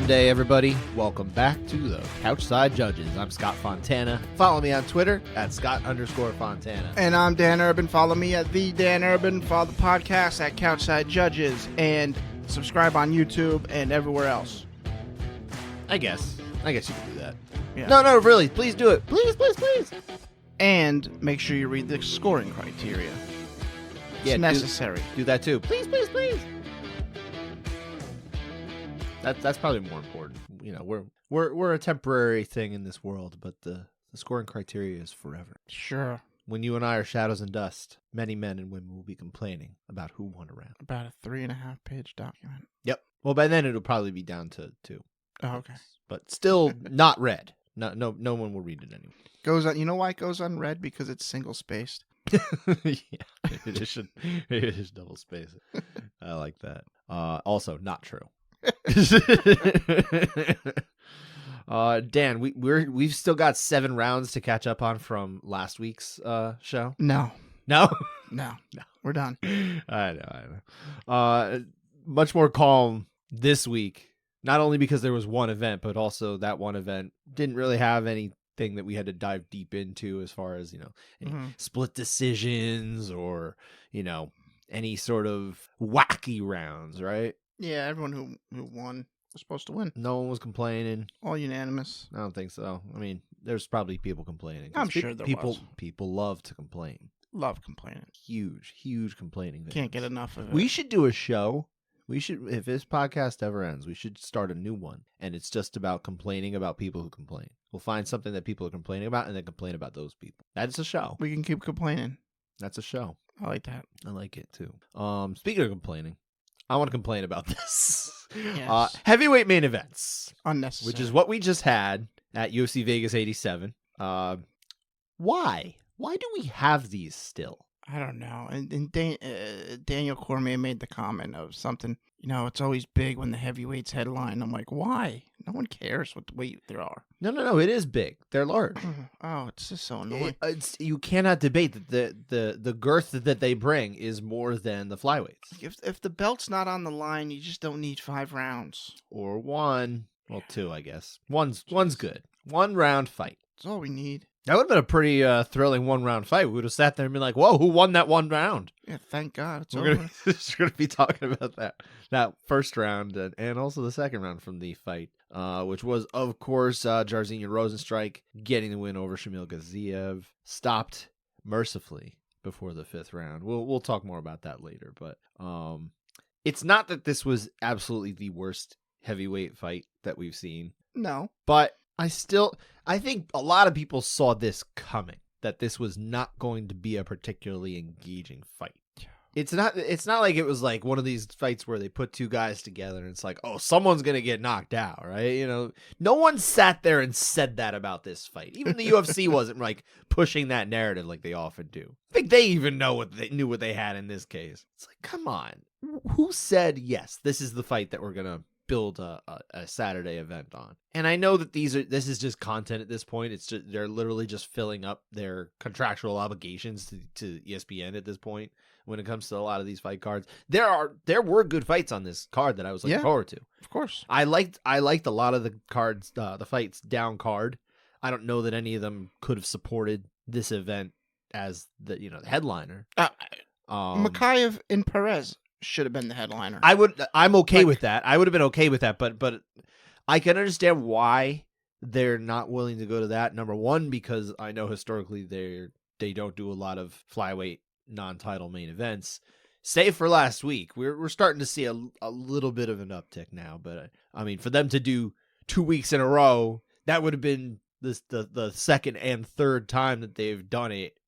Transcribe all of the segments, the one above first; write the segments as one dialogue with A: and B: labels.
A: Monday, everybody. Welcome back to the Couchside Judges. I'm Scott Fontana. Follow me on Twitter at Scott_Fontana.
B: And I'm Dan Urban. Follow me at the Dan Urban. Follow the podcast at Couchside Judges. And subscribe on YouTube and everywhere else.
A: I guess you can do that.
B: Yeah.
A: No, really. Please do it. Please.
B: And make sure you read the scoring criteria. It's necessary.
A: Do that too. Please. That's probably more important. You know, we're a temporary thing in this world, but the scoring criteria is forever.
B: Sure.
A: When you and I are shadows and dust, many men and women will be complaining about who won a round.
B: About a 3.5-page document.
A: Yep. Well, by then it'll probably be down to 2.
B: Oh, okay.
A: But still not read. No one will read it anyway.
B: Goes on. You know why it goes unread? Because it's single spaced.
A: Yeah, it is double spaced. I like that. Also, not true. Dan, we've still got 7 rounds to catch up on from last week's show.
B: No. We're done.
A: I know. Much more calm this week. Not only because there was one event, but also that one event didn't really have anything that we had to dive deep into as far as, any split decisions or, any sort of wacky rounds, right?
B: Yeah, everyone who won was supposed to win.
A: No one was complaining.
B: All unanimous.
A: I don't think so. I mean, there's probably people complaining.
B: I'm sure there was.
A: People love to complain.
B: Love complaining.
A: Huge complaining.
B: Can't get enough of it.
A: We should do a show. If this podcast ever ends, we should start a new one. And it's just about complaining about people who complain. We'll find something that people are complaining about and then complain about those people. That's a show.
B: We can keep complaining.
A: That's a show.
B: I like that.
A: I like it too. Speaking of complaining, I want to complain about this.
B: Yes.
A: Heavyweight main events.
B: Unnecessary.
A: Which is what we just had at UFC Vegas 87. Why? Why do we have these still?
B: I don't know. And Daniel Cormier made the comment of something, it's always big when the heavyweights headline. I'm like, why? No one cares what weight there are.
A: No, it is big. They're large.
B: Oh, it's just so annoying.
A: You cannot debate that the girth that they bring is more than the flyweights.
B: If the belt's not on the line, you just don't need 5 rounds.
A: Or 1. Well, 2, I guess. One's good. 1 round fight.
B: That's all we need.
A: That would have been a pretty thrilling 1-round fight. We would have sat there and been like, whoa, who won that 1 round?
B: Yeah, thank God. It's
A: We're
B: over.
A: going to be talking about that first round and also the second round from the fight, which was, of course, Jairzinho Rozenstruik getting the win over Shamil Gaziev, stopped mercifully before the 5th round. We'll talk more about that later, but it's not that this was absolutely the worst heavyweight fight that we've seen.
B: No.
A: But I think a lot of people saw this coming, that this was not going to be a particularly engaging fight. It's not like it was like one of these fights where they put 2 guys together and it's like, oh, someone's going to get knocked out, right? No one sat there and said that about this fight. Even the UFC wasn't like pushing that narrative like they often do. I think they even knew what they had in this case. It's like, come on. Who said, yes, this is the fight that we're going to build a Saturday event on? And I know that this is just content at this point. It's just, they're literally just filling up their contractual obligations to ESPN at this point when it comes to a lot of these fight cards. There were good fights on this card that I was looking forward to.
B: Of course.
A: I liked a lot of the cards, the fights down card. I don't know that any of them could have supported this event as the headliner.
B: Mikhaev and Perez should have been the headliner.
A: I'm okay with that. I would have been okay with that, but I can understand why they're not willing to go to that. Number one, because I know historically they don't do a lot of flyweight non-title main events. Save for last week, we're starting to see a little bit of an uptick now. But I mean, for them to do 2 weeks in a row, that would have been the second and third time that they've done it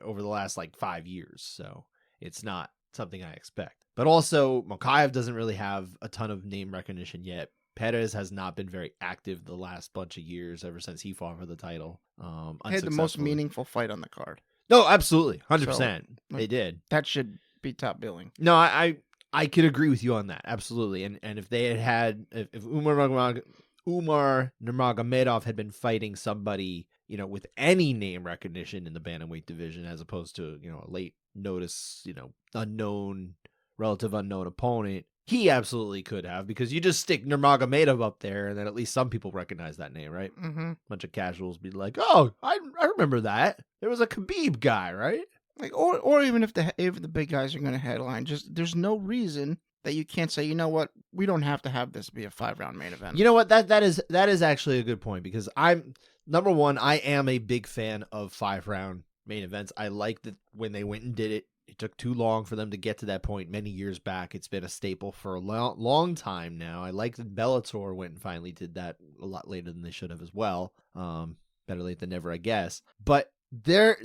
A: over the last 5 years. So it's not something I expect. But also, Mikhaev doesn't really have a ton of name recognition yet. Perez has not been very active the last bunch of years, ever since he fought for the title.
B: He had the most meaningful fight on the card.
A: No, absolutely. 100%.
B: So,
A: they did.
B: That should be top billing.
A: No, I could agree with you on that. Absolutely. And if they if Umar Nurmagomedov had been fighting somebody, with any name recognition in the bantamweight division, as opposed to, a late notice, relative unknown opponent, He absolutely could have, because you just stick Nurmagomedov up there, and then at least some people recognize that name, right?
B: Mm-hmm.
A: Bunch of casuals be like, "Oh, I remember that. There was a Khabib guy, right?"
B: Like, or even if the big guys are going to headline, just there's no reason that you can't say, you know what, we don't have to have this be a 5-round main event.
A: You know what? That is actually a good point, because I'm number one. I am a big fan of 5-round main events. I like that when they went and did it. It took too long for them to get to that point many years back. It's been a staple for a long time now. I like that Bellator went and finally did that a lot later than they should have as well. Better late than never, I guess. But there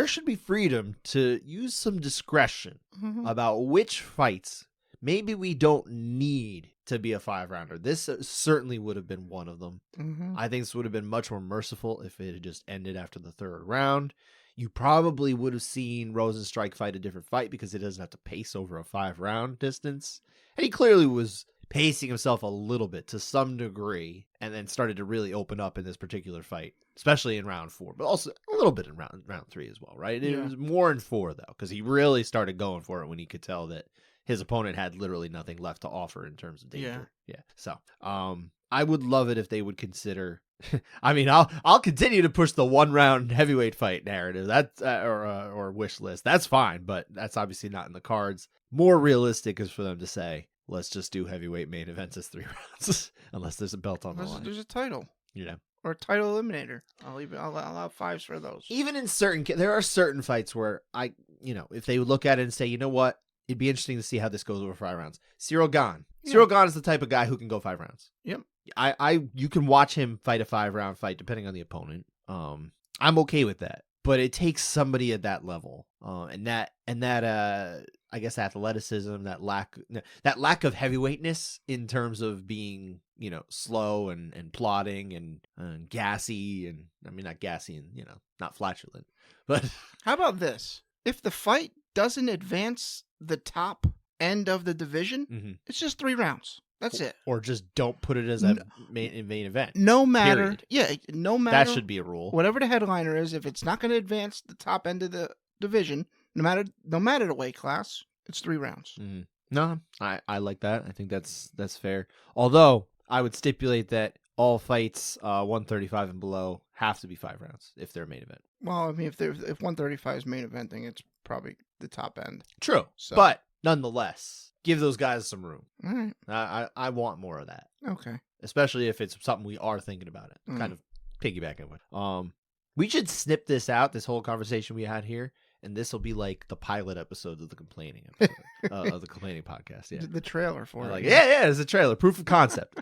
A: should be freedom to use some discretion about which fights maybe we don't need to be a 5-rounder. This certainly would have been one of them. I think this would have been much more merciful if it had just ended after the 3rd round. You probably would have seen Rozenstruik fight a different fight because it doesn't have to pace over a 5-round distance. And he clearly was pacing himself a little bit to some degree, and then started to really open up in this particular fight, especially in round 4, but also a little bit in round 3 as well, right? It was more in 4 though, because he really started going for it when he could tell that his opponent had literally nothing left to offer in terms of danger. Yeah. So, I would love it if they would consider. I mean, I'll continue to push the 1-round heavyweight fight narrative. That's or wish list. That's fine, but that's obviously not in the cards. More realistic is for them to say, let's just do heavyweight main events as 3 rounds, unless there's a belt on the line.
B: There's a title.
A: Yeah.
B: Or a title eliminator. I'll allow 5s for those.
A: Even in there are certain fights where if they would look at it and say, you know what, it'd be interesting to see how this goes over 5 rounds. Cyril Gane. Yeah. Cyril Gane is the type of guy who can go 5 rounds.
B: Yep.
A: You can watch him fight a 5-round fight depending on the opponent. I'm okay with that, but it takes somebody at that level, and that I guess athleticism, that lack of heavyweightness in terms of being slow and plodding and gassy, and I mean not gassy and not flatulent, but
B: how about this? If the fight doesn't advance the top end of the division, it's just 3 rounds. That's it.
A: Or just don't put it as a main event.
B: No matter.
A: Period.
B: Yeah, no matter.
A: That should be a rule.
B: Whatever the headliner is, if it's not going to advance the top end of the division, no matter the weight class, it's 3 rounds.
A: Mm-hmm. No, I like that. I think that's fair. Although I would stipulate that all fights 135 and below have to be 5 rounds if they're a main event.
B: Well, I mean, if 135 is main eventing, it's probably the top end.
A: True,
B: so. But nonetheless,
A: give those guys some room.
B: All right.
A: I want more of that.
B: Okay.
A: Especially if it's something we are thinking about it. Kind of piggybacking with. We should snip this out, this whole conversation we had here, and this will be like the pilot episode of the complaining episode, of the complaining podcast. Yeah.
B: The trailer for it.
A: Like, yeah, it's a trailer. Proof of concept.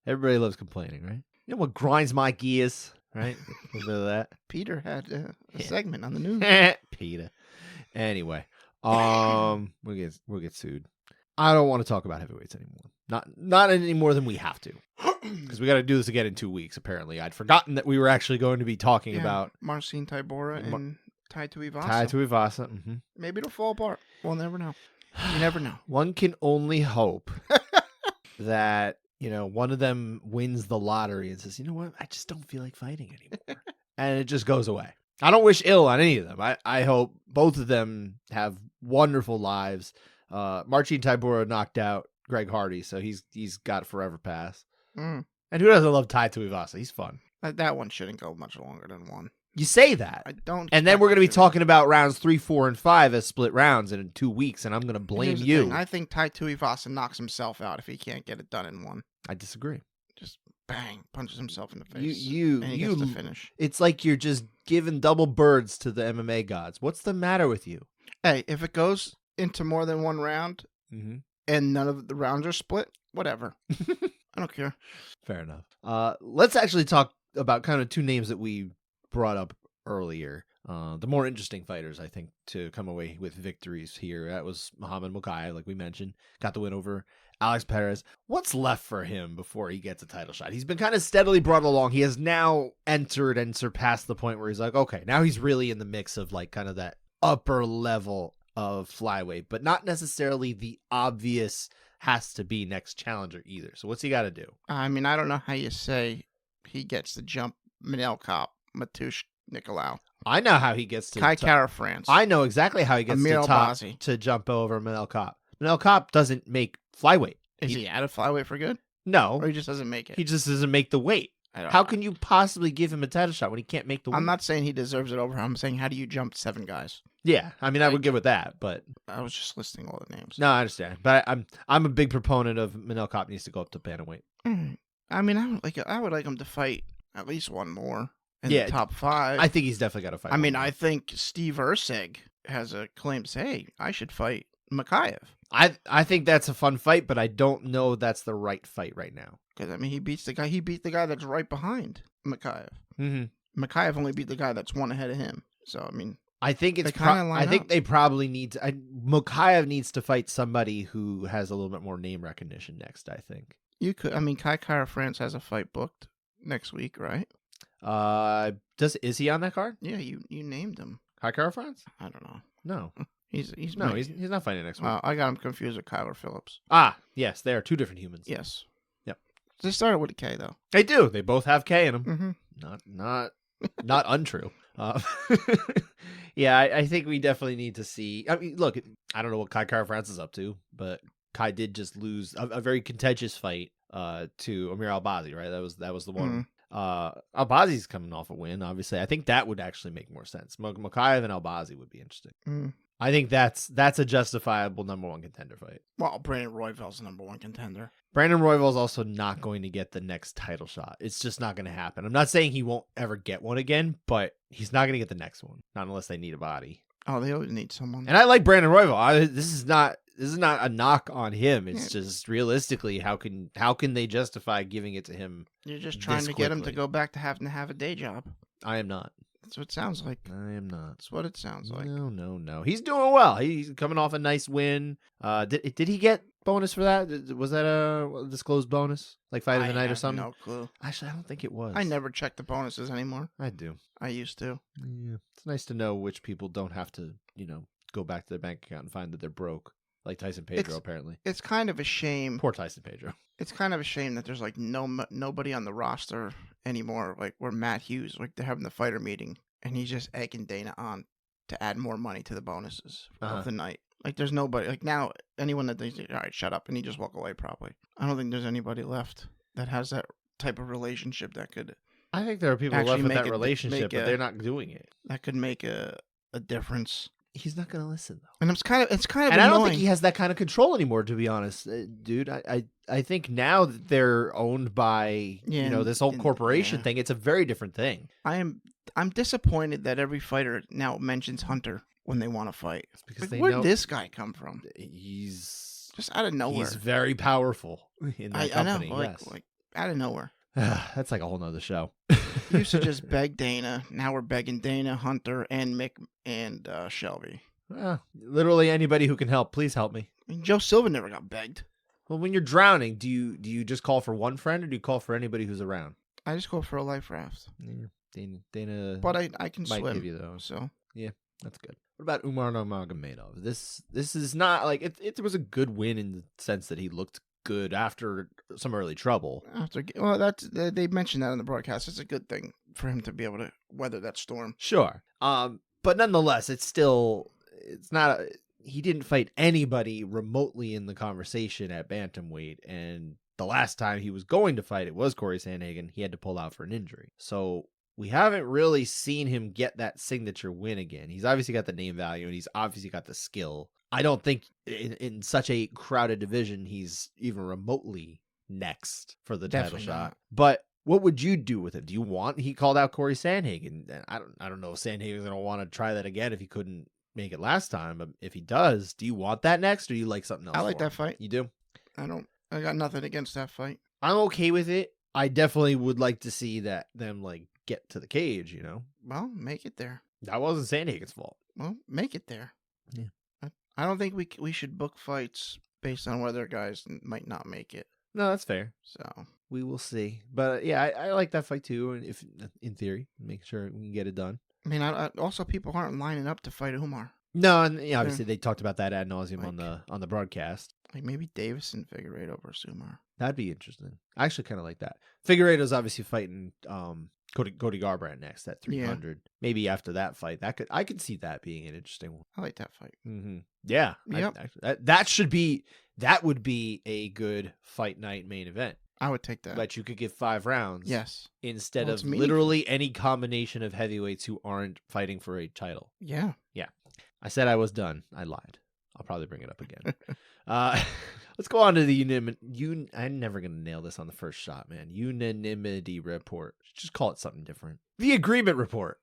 A: Everybody loves complaining, right? You know what grinds my gears, right? A little bit of that.
B: Peter had a segment on the news.
A: Peter. Anyway, we'll get sued. I don't want to talk about heavyweights anymore. Not any more than we have to, because we got to do this again in 2 weeks. Apparently, I'd forgotten that we were actually going to be talking about
B: Marcin Tybura and Tai Tuivasa.
A: Tai Tuivasa. Mm-hmm.
B: Maybe it'll fall apart. We'll never know. You never know.
A: One can only hope that one of them wins the lottery and says, you know what, I just don't feel like fighting anymore, and it just goes away. I don't wish ill on any of them. I hope both of them have wonderful lives. Marcin Tybura knocked out Greg Hardy, so he's got forever pass. And who doesn't love Tai Tuivasa? He's fun.
B: That one shouldn't go much longer than 1.
A: You say that.
B: I don't.
A: And then we're going to be talking about rounds 3, 4, and 5 as split rounds in 2 weeks, and I'm going to blame you.
B: I think Tai Tuivasa knocks himself out if he can't get it done in 1.
A: I disagree.
B: Just bang, punches himself in the face.
A: And
B: he gets to finish.
A: It's like you're just giving double birds to the MMA gods. What's the matter with you?
B: Hey, if it goes into more than 1 round and none of the rounds are split, whatever. I don't care.
A: Fair enough. Let's actually talk about kind of 2 names that we brought up earlier. The more interesting fighters, I think, to come away with victories here. That was Muhammad Mokaev, like we mentioned. Got the win over Alex Perez. What's left for him before he gets a title shot? He's been kind of steadily brought along. He has now entered and surpassed the point where he's like, okay, now he's really in the mix of like kind of that upper level of flyweight, but not necessarily the obvious has to be next challenger either. So what's he got to do?
B: I mean, I don't know how you say he gets to jump Manel Kopp, Mateusz Nicolau.
A: I know how he gets to
B: Kai Kara France.
A: I know exactly how he gets
B: Amir
A: to top
B: Albazi.
A: to jump over Manel Kopp. Manel Kopp doesn't make flyweight.
B: Is he out of flyweight for good?
A: No.
B: Or he just doesn't make it?
A: He just doesn't make the weight. How can you possibly give him a title shot when he can't make the weight?
B: I'm not saying he deserves it over. I'm saying, how do you jump 7 guys?
A: Yeah, I mean, I would give it that, but
B: I was just listing all the names.
A: No, I understand. But I'm a big proponent of Manel Kopp needs to go up to bantamweight.
B: I mean, I would like him to fight at least one more in the top 5.
A: I think he's definitely got to fight.
B: I mean, I think Steve Erceg has a claim to say, hey, I should fight Makayev.
A: I think that's a fun fight, but I don't know that's the right fight right now.
B: Because, I mean, he beat the guy that's right behind Makayev.
A: Mm-hmm.
B: Makayev only beat the guy that's one ahead of him. So, I mean,
A: I think it's
B: I think
A: they probably need to. Makayev needs to fight somebody who has a little bit more name recognition next. I think
B: you could. I mean, Kai Kara France has a fight booked next week, right?
A: Is he on that card?
B: Yeah, you named him.
A: Kai Kara France?
B: I don't know.
A: No,
B: he's
A: not fighting next week.
B: I got him confused with Kyler Phillips.
A: Ah, yes, they are 2 different humans.
B: Yes.
A: Yep.
B: They started with a K though.
A: They do. They both have K in them.
B: Mm-hmm.
A: Not untrue. Yeah, I think we definitely need to see. I mean, look, I don't know what Kai Kara France is up to, but Kai did just lose a very contentious fight to Amir Albazi, right? That was the one. Albazi's coming off a win, obviously. I think that would actually make more sense. Makayev and Albazi would be interesting. I think that's a justifiable number 1 contender fight.
B: Well, Brandon Royval's the number 1 contender.
A: Brandon Royval's also not going to get the next title shot. It's just not going to happen. I'm not saying he won't ever get one again, but he's not going to get the next one. Not unless they need a body.
B: Oh, they always need someone.
A: And I like Brandon Royval. This is not a knock on him. It's just realistically, how can they justify giving it to him?
B: You're just trying to get him to go back to having to have a day job.
A: I am not.
B: That's what it sounds like.
A: I am not.
B: That's what it sounds like.
A: No. He's doing well. He's coming off a nice win. Did he get bonus for that? Was that a disclosed bonus? Like fight of the night or something?
B: No clue.
A: Actually, I don't think it was.
B: I never check the bonuses anymore.
A: I do.
B: I used to.
A: Yeah. It's nice to know which people don't have to, go back to their bank account and find that they're broke. Like Tyson Pedro, apparently.
B: It's kind of a shame.
A: Poor Tyson Pedro.
B: It's kind of a shame that there's like nobody on the roster anymore. Like where Matt Hughes, like they're having the fighter meeting, and he's just egging Dana on to add more money to the bonuses of the night. Like there's nobody. Like now, anyone that thinks, all right, shut up, and he just walk away probably. I don't think there's anybody left that has that type of relationship that could.
A: I think there are people left with that relationship, but they're not doing it.
B: That could make a difference.
A: He's not going to listen though,
B: and it's kind of
A: and
B: annoying.
A: I don't think he has that kind of control anymore. To be honest, dude, I think now that they're owned by this whole corporation thing, it's a very different thing.
B: I'm disappointed that every fighter now mentions Hunter when they want to fight.
A: It's because
B: where did this guy come from?
A: He's
B: just out of nowhere.
A: He's very powerful in that company.
B: I know, like out of nowhere.
A: That's like a whole nother show.
B: We used to just beg Dana. Now we're begging Dana, Hunter, and Mick, and Shelby.
A: Literally anybody who can help, please help me.
B: I mean, Joe Silva never got begged.
A: Well, when you're drowning, do you just call for one friend, or do you call for anybody who's around?
B: I just go for a life raft.
A: Yeah, Dana,
B: but I can
A: might
B: swim.
A: Give you those.
B: So
A: yeah, that's good. What about Umar Nurmagomedov? This is not like it was a good win in the sense that he looked good after some early trouble.
B: They mentioned that in the broadcast. It's a good thing for him to be able to weather that storm.
A: Sure. But nonetheless, it's not. He didn't fight anybody remotely in the conversation at bantamweight, and the last time he was going to fight, it was Corey Sandhagen. He had to pull out for an injury. So we haven't really seen him get that signature win again. He's obviously got the name value, and he's obviously got the skill. I don't think in such a crowded division he's even remotely next for the title shot. But what would you do with him? Do you want? He called out Corey Sandhagen. I don't know if Sandhagen's gonna want to try that again if he couldn't make it last time. But if he does, do you want that next, or do you like something else?
B: I like that fight.
A: You do?
B: I got nothing against that fight.
A: I'm okay with it. I definitely would like to see them like get to the cage.
B: Well, make it there.
A: That wasn't Sandhagen's fault.
B: Well, make it there.
A: Yeah.
B: I don't think we should book fights based on whether guys might not make it.
A: No, that's fair.
B: So
A: we will see. But yeah, I like that fight too. And if in theory, make sure we can get it done.
B: I mean, also people aren't lining up to fight Umar.
A: No, and obviously they talked about that ad nauseum on the broadcast.
B: Like maybe Davison Figueiredo versus Umar.
A: That'd be interesting. I actually kind of like that. Figueiredo's obviously fighting Cody Garbrandt next at 300. Yeah. Maybe after that fight, I could see that being an interesting one.
B: I like that fight.
A: Mm-hmm. Yeah.
B: Yep.
A: That would be a good fight night main event.
B: I would take that.
A: But you could give 5 rounds.
B: Yes.
A: Instead of literally any combination of heavyweights who aren't fighting for a title.
B: Yeah.
A: Yeah. I said I was done. I lied. I'll probably bring it up again. Let's go on to the I'm never going to nail this on the first shot, man. Unanimity report. Just call it something different. The agreement report.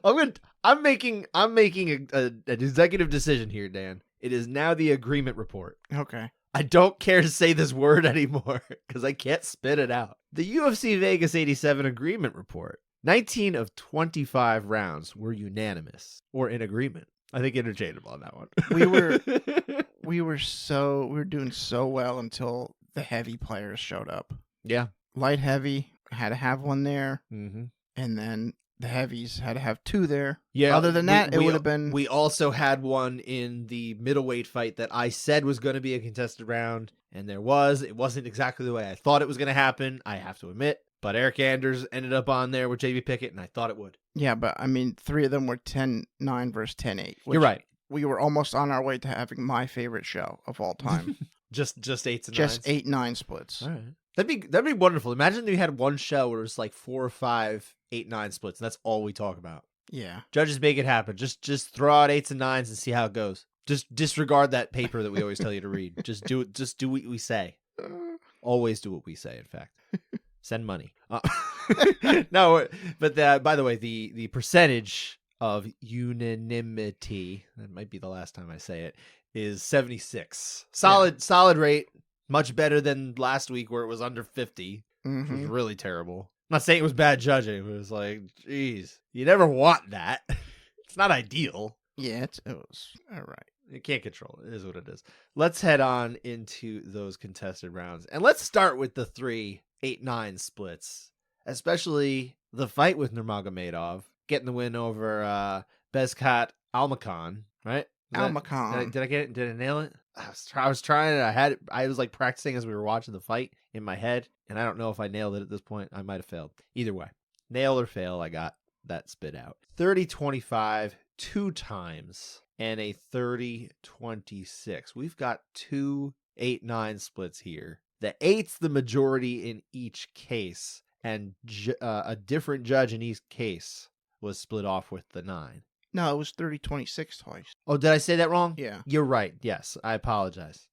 A: I'm making an executive decision here, Dan. It is now the agreement report.
B: Okay.
A: I don't care to say this word anymore because I can't spit it out. The UFC Vegas 87 agreement report. 19 of 25 rounds were unanimous or in agreement. I think interchangeable on that one.
B: we were doing so well until the heavy players showed up.
A: Yeah.
B: Light heavy had to have one there.
A: Mm-hmm.
B: And then the heavies had to have 2 there.
A: Yeah.
B: Other than that, it would have been...
A: We also had one in the middleweight fight that I said was going to be a contested round, and there was. It wasn't exactly the way I thought it was going to happen, I have to admit. But Eric Anders ended up on there with JB Pickett, and I thought it would.
B: Yeah, but I mean, 3 of them were 10-9 versus 10-8.
A: You're right.
B: We were almost on our way to having my favorite show of all time.
A: just 8s and 9s?
B: Just 8-9 splits.
A: All right. That'd be wonderful. Imagine we had one show where it was like 4 or 5 8-9 splits, and that's all we talk about.
B: Yeah.
A: Judges make it happen. Just throw out 8s and 9s and see how it goes. Just disregard that paper that we always tell you to read. Just do it. Just do what we say. Always do what we say. In fact, send money. No, but by the way, the percentage of unanimity, that might be the last time I say it, is 76. Solid rate. Much better than last week where it was under 50, which was really terrible. I'm not saying it was bad judging, but it was like, geez, you never want that. It's not ideal.
B: Yeah, it was all right.
A: You can't control it. It is what it is. Let's head on into those contested rounds. And let's start with the 3 8-9 splits, especially the fight with Nurmagomedov, getting the win over Bezkat Almakhan, right?
B: Almakhan.
A: Did I get it? Did I nail it? I was trying. I was like practicing as we were watching the fight in my head, and I don't know if I nailed it at this point. I might have failed. Either way, nail or fail, I got that spit out. 30-25 2 times and a 30-26. We've got 2 8-9 splits here. The 8's the majority in each case, and a different judge in each case was split off with the 9.
B: No, it was 30-26 twice.
A: Oh, did I say that wrong?
B: Yeah.
A: You're right. Yes, I apologize.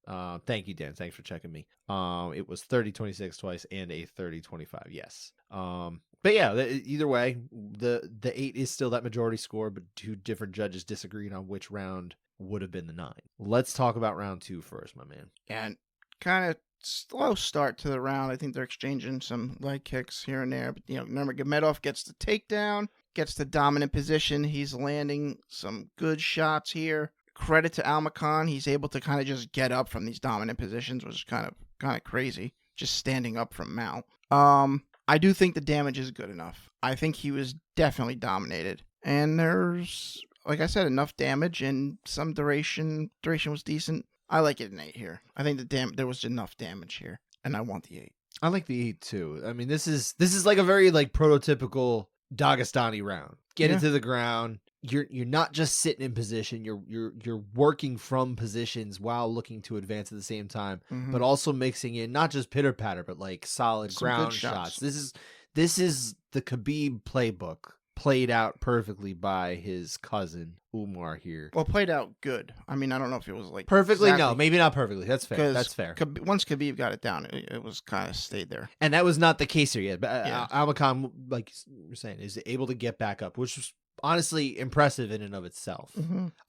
A: Thank you, Dan. Thanks for checking me. It was 30-26 twice and a 30-25. Yes. But yeah, either way, the 8 is still that majority score, but 2 different judges disagreed on which round would have been the 9. Let's talk about round 2 first, my man.
B: And kind of slow start to the round. I think they're exchanging some leg kicks here and there, but Nurmagomedov gets the takedown. Gets the dominant position. He's landing some good shots here. Credit to Almakhan. He's able to kind of just get up from these dominant positions, which is kind of crazy. Just standing up from Mal. I do think the damage is good enough. I think he was definitely dominated. And there's, like I said, enough damage and some duration. Duration was decent. I like it an 8 here. I think there was enough damage here. And I want the 8.
A: I like the 8 too. I mean, this is like a very like prototypical Dagestani round. Get it to the ground. You're not just sitting in position. You're working from positions while looking to advance at the same time, but also mixing in not just pitter patter, but like solid some ground shots. This is the Khabib playbook played out perfectly by his cousin Umar here.
B: Well, played out good. I mean, I don't know if it was like
A: perfectly. Exactly. No, maybe not perfectly. That's fair. That's fair.
B: Once Khabib got it down, it was kind of stayed there.
A: And that was not the case here yet. But Almakhan, like you're saying, is able to get back up, which was honestly impressive in and of itself.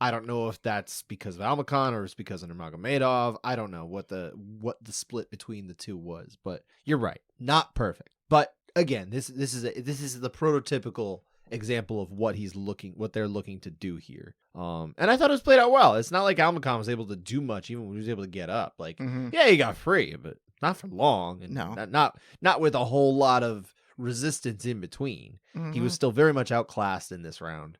A: I don't know if that's because of Almakhan or it's because of Nurmagomedov. I don't know what the split between the two was, but you're right, not perfect. But again, this is the prototypical example of what they're looking to do here. And I thought it was played out well. It's not like Almakhan was able to do much even when he was able to get up. Like, yeah, he got free, but not for long. And
B: no,
A: not with a whole lot of resistance in between. He was still very much outclassed in this round,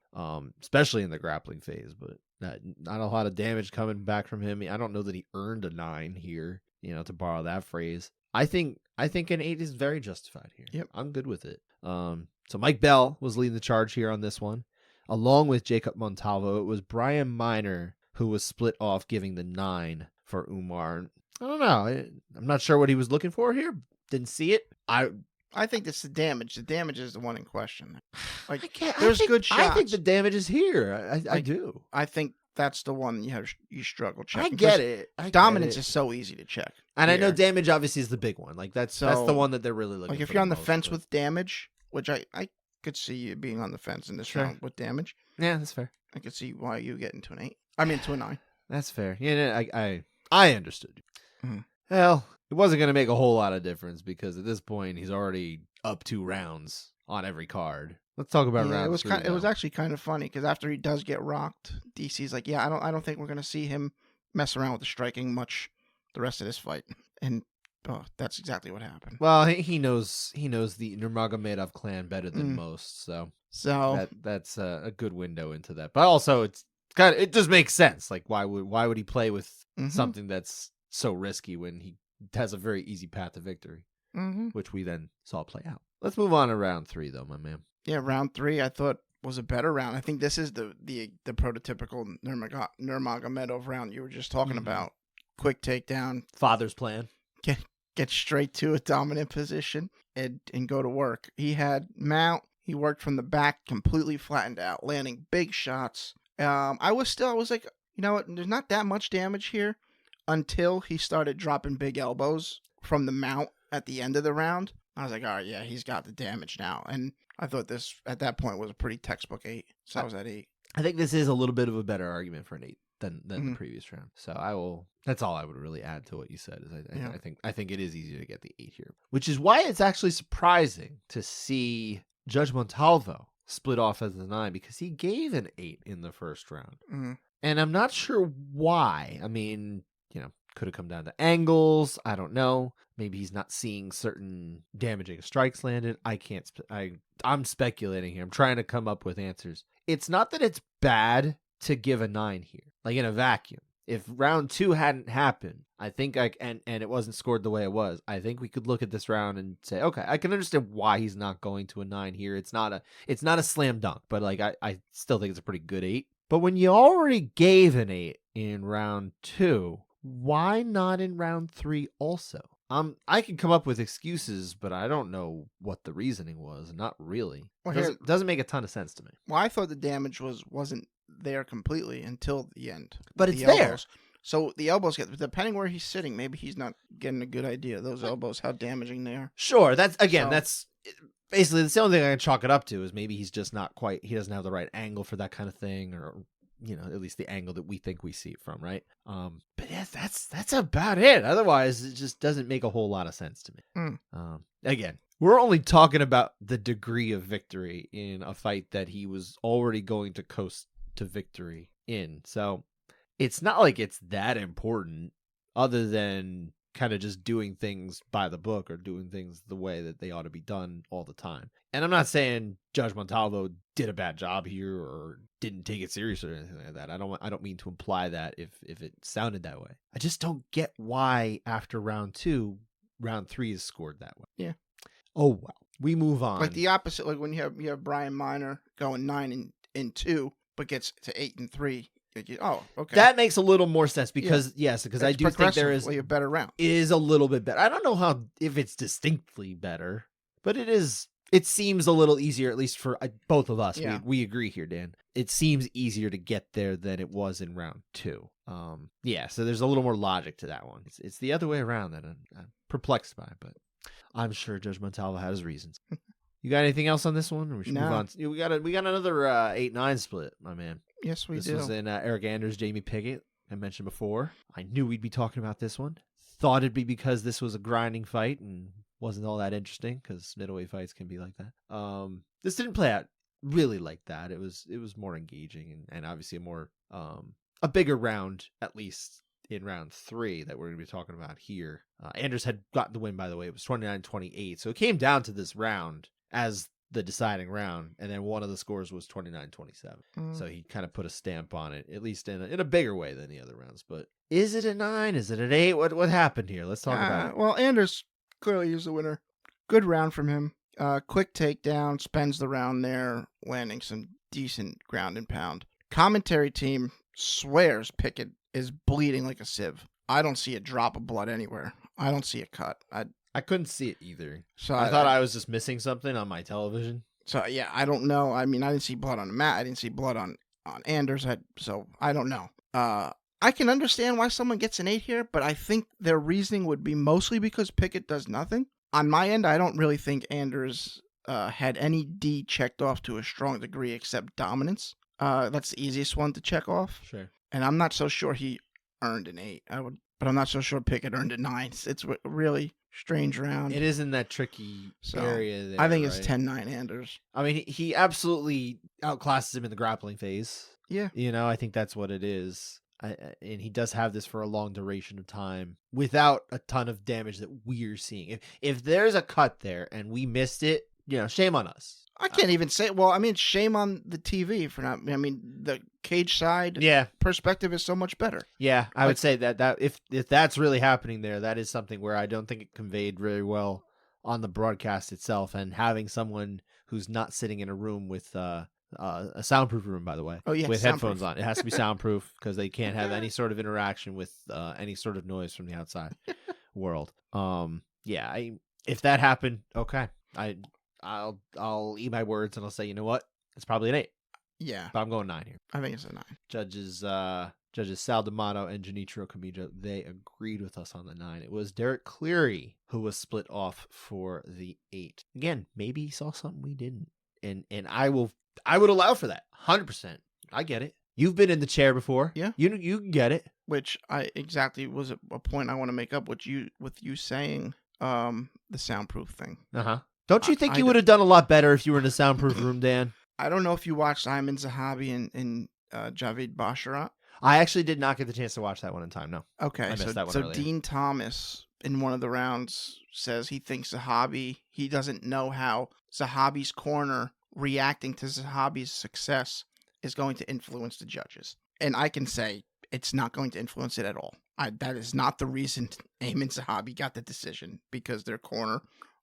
A: especially in the grappling phase, but not a lot of damage coming back from him. I don't know that he earned a 9 here. to borrow that phrase. I think an 8 is very justified here.
B: Yep.
A: I'm good with it. So Mike Bell was leading the charge here on this one. Along with Jacob Montalvo, it was Brian Miner who was split off, giving the 9 for Umar. I don't know. I'm not sure what he was looking for here. Didn't see it.
B: I think it's the damage. The damage is the one in question. Like,
A: good shots. I think the damage is here. I do.
B: I think that's the one you struggle checking.
A: I get it.
B: Dominance is so easy to check.
A: And here. I know damage obviously is the big one. Like that's the one that they're really looking for.
B: Like if you're on the fence with damage, which I could see you being on the fence in this round with damage.
A: Yeah, that's fair.
B: I could see why you get into an 8. I mean, to a 9.
A: That's fair. Yeah, I understood.
B: Mm-hmm.
A: Well, it wasn't going to make a whole lot of difference because at this point he's already up 2 rounds on every card. Let's talk about round 3.
B: It was actually kind of funny because after he does get rocked, DC's like, yeah, I don't think we're going to see him mess around with the striking much the rest of this fight. And that's exactly what happened.
A: Well, he knows the Nurmagomedov clan better than most, so that's a good window into that. But also, it just makes sense. Like, why would he play with something that's so risky when he has a very easy path to victory, which we then saw play out. Let's move on to round 3, though, my man.
B: Yeah, round 3 I thought was a better round. I think this is the prototypical Nurmagomedov round you were just talking about. Quick takedown,
A: father's plan.
B: Get straight to a dominant position and go to work. He had mount. He worked from the back, completely flattened out, landing big shots. I was like, you know what? There's not that much damage here until he started dropping big elbows from the mount at the end of the round. I was like, all right, yeah, he's got the damage now. And I thought this, at that point, was a pretty textbook 8. So I was at 8. I
A: think this is a little bit of a better argument for an 8 than the previous round. So that's all I would really add to what you said. Is I think it is easier to get the 8 here, which is why it's actually surprising to see Judge Montalvo split off as the 9 because he gave an 8 in the first round. And I'm not sure why. I mean, could have come down to angles. I don't know. Maybe he's not seeing certain damaging strikes landed. I'm speculating here. I'm trying to come up with answers. It's not that it's bad to give a 9 here, like in a vacuum. If round 2 hadn't happened, I think and it wasn't scored the way it was, I think we could look at this round and say, okay, I can understand why he's not going to a 9 here. It's not a slam dunk, but like I still think it's a pretty good 8. But when you already gave an 8 in round 2, why not in round 3 also? I can come up with excuses, but I don't know what the reasoning was. Not really. Well, doesn't make a ton of sense to me.
B: Well, I thought the damage wasn't there completely until the end.
A: But it's there.
B: So the elbows depending where he's sitting, maybe he's not getting a good idea of those elbows, how damaging they are.
A: Sure. That's basically the only thing I can chalk it up to is maybe he's just not quite, he doesn't have the right angle for that kind of thing, or at least the angle that we think we see it from, right? But yeah, that's about it. Otherwise, it just doesn't make a whole lot of sense to me. Again, we're only talking about the degree of victory in a fight that he was already going to coast to victory in. So it's not like it's that important other than kind of just doing things by the book or doing things the way that they ought to be done all the time. And I'm not saying Judge Montalvo did a bad job here or didn't take it serious or anything like that. I don't mean to imply that if it sounded that way. I just don't get why after round 2, round 3 is scored that way.
B: Yeah.
A: Oh well. We move on.
B: Like the opposite, like when you have Brian Miner going 9 and 2, but gets to 8 and 3. Oh, okay.
A: That makes a little more sense because because I do think there is
B: a better round.
A: It is a little bit better. I don't know if it's distinctly better, but it is. It seems a little easier, at least for both of us.
B: Yeah.
A: We agree here, Dan. It seems easier to get there than it was in round 2. So there's a little more logic to that one. It's the other way around that I'm perplexed by, but I'm sure Judge Montalvo has his reasons. You got anything else on this one? Or we should move on. We got another 8-9 split, my man.
B: Yes, we do.
A: This was in Eric Anders, Jamie Pickett. I mentioned before. I knew we'd be talking about this one. Thought it'd be because this was a grinding fight and wasn't all that interesting because middleweight fights can be like that. This didn't play out really like that. It was more engaging and obviously a bigger round, at least in round 3 that we're going to be talking about here. Anders had gotten the win, by the way. It was 29-28. So it came down to this round as the deciding round, and then one of the scores was 29-27. So he kind of put a stamp on it, at least in a bigger way than the other rounds. But is it a 9? Is it an 8? What happened here? Let's talk about it.
B: Well, Anders clearly is the winner. Good round from him. Quick takedown, spends the round there, landing some decent ground and pound. Commentary team swears Pickett is bleeding like a sieve. I don't see a drop of blood anywhere. I don't see a cut.
A: I couldn't see it either.
B: So
A: I thought I was just missing something on my television.
B: So yeah, I don't know. I mean, I didn't see blood on the mat. I didn't see blood on Anders. So I don't know. I can understand why someone gets an 8 here, but I think their reasoning would be mostly because Pickett does nothing. On my end, I don't really think Anders had any D checked off to a strong degree except dominance. That's the easiest one to check off.
A: Sure.
B: And I'm not so sure he earned an 8. But I'm not so sure Pickett earned a 9. It's a really strange round.
A: It is in that tricky area there.
B: I think
A: right?
B: it's 10-9 Anders.
A: I mean, he absolutely outclasses him in the grappling phase.
B: Yeah.
A: I think that's what it is. And he does have this for a long duration of time without a ton of damage that we're seeing. If there's a cut there and we missed it, shame on us.
B: I can't even say. Well, I mean, shame on the TV for not. I mean, the cage side perspective is so much better.
A: Yeah, I would say that if that's really happening there, that is something where I don't think it conveyed very well on the broadcast itself. And having someone who's not sitting in a room with a soundproof room, by the way, with headphones on, it has to be soundproof because they can't have any sort of interaction with any sort of noise from the outside world. If that happened, okay, I'll eat my words and I'll say, you know what? It's probably an 8.
B: Yeah.
A: But I'm going 9 here.
B: I think it's a 9.
A: Judges Sal D'Amato and Genichiro Kamijo, they agreed with us on the 9. It was Derek Cleary who was split off for the 8. Again, maybe he saw something we didn't. And I would allow for that. 100%. I get it. You've been in the chair before.
B: Yeah.
A: You get it.
B: Which exactly was a point I want to make up with you saying the soundproof thing.
A: Uh-huh. Don't you think you would have done a lot better if you were in a soundproof room, Dan?
B: I don't know if you watched Ayman Zahabi and Javid Basharat.
A: I actually did not get the chance to watch that one in time, no.
B: Okay,
A: I missed that one
B: so
A: earlier.
B: Dean Thomas, in one of the rounds, says he thinks he doesn't know how Zahabi's corner reacting to Zahabi's success is going to influence the judges. And I can say it's not going to influence it at all. That is not the reason Ayman Zahabi got the decision, because their corner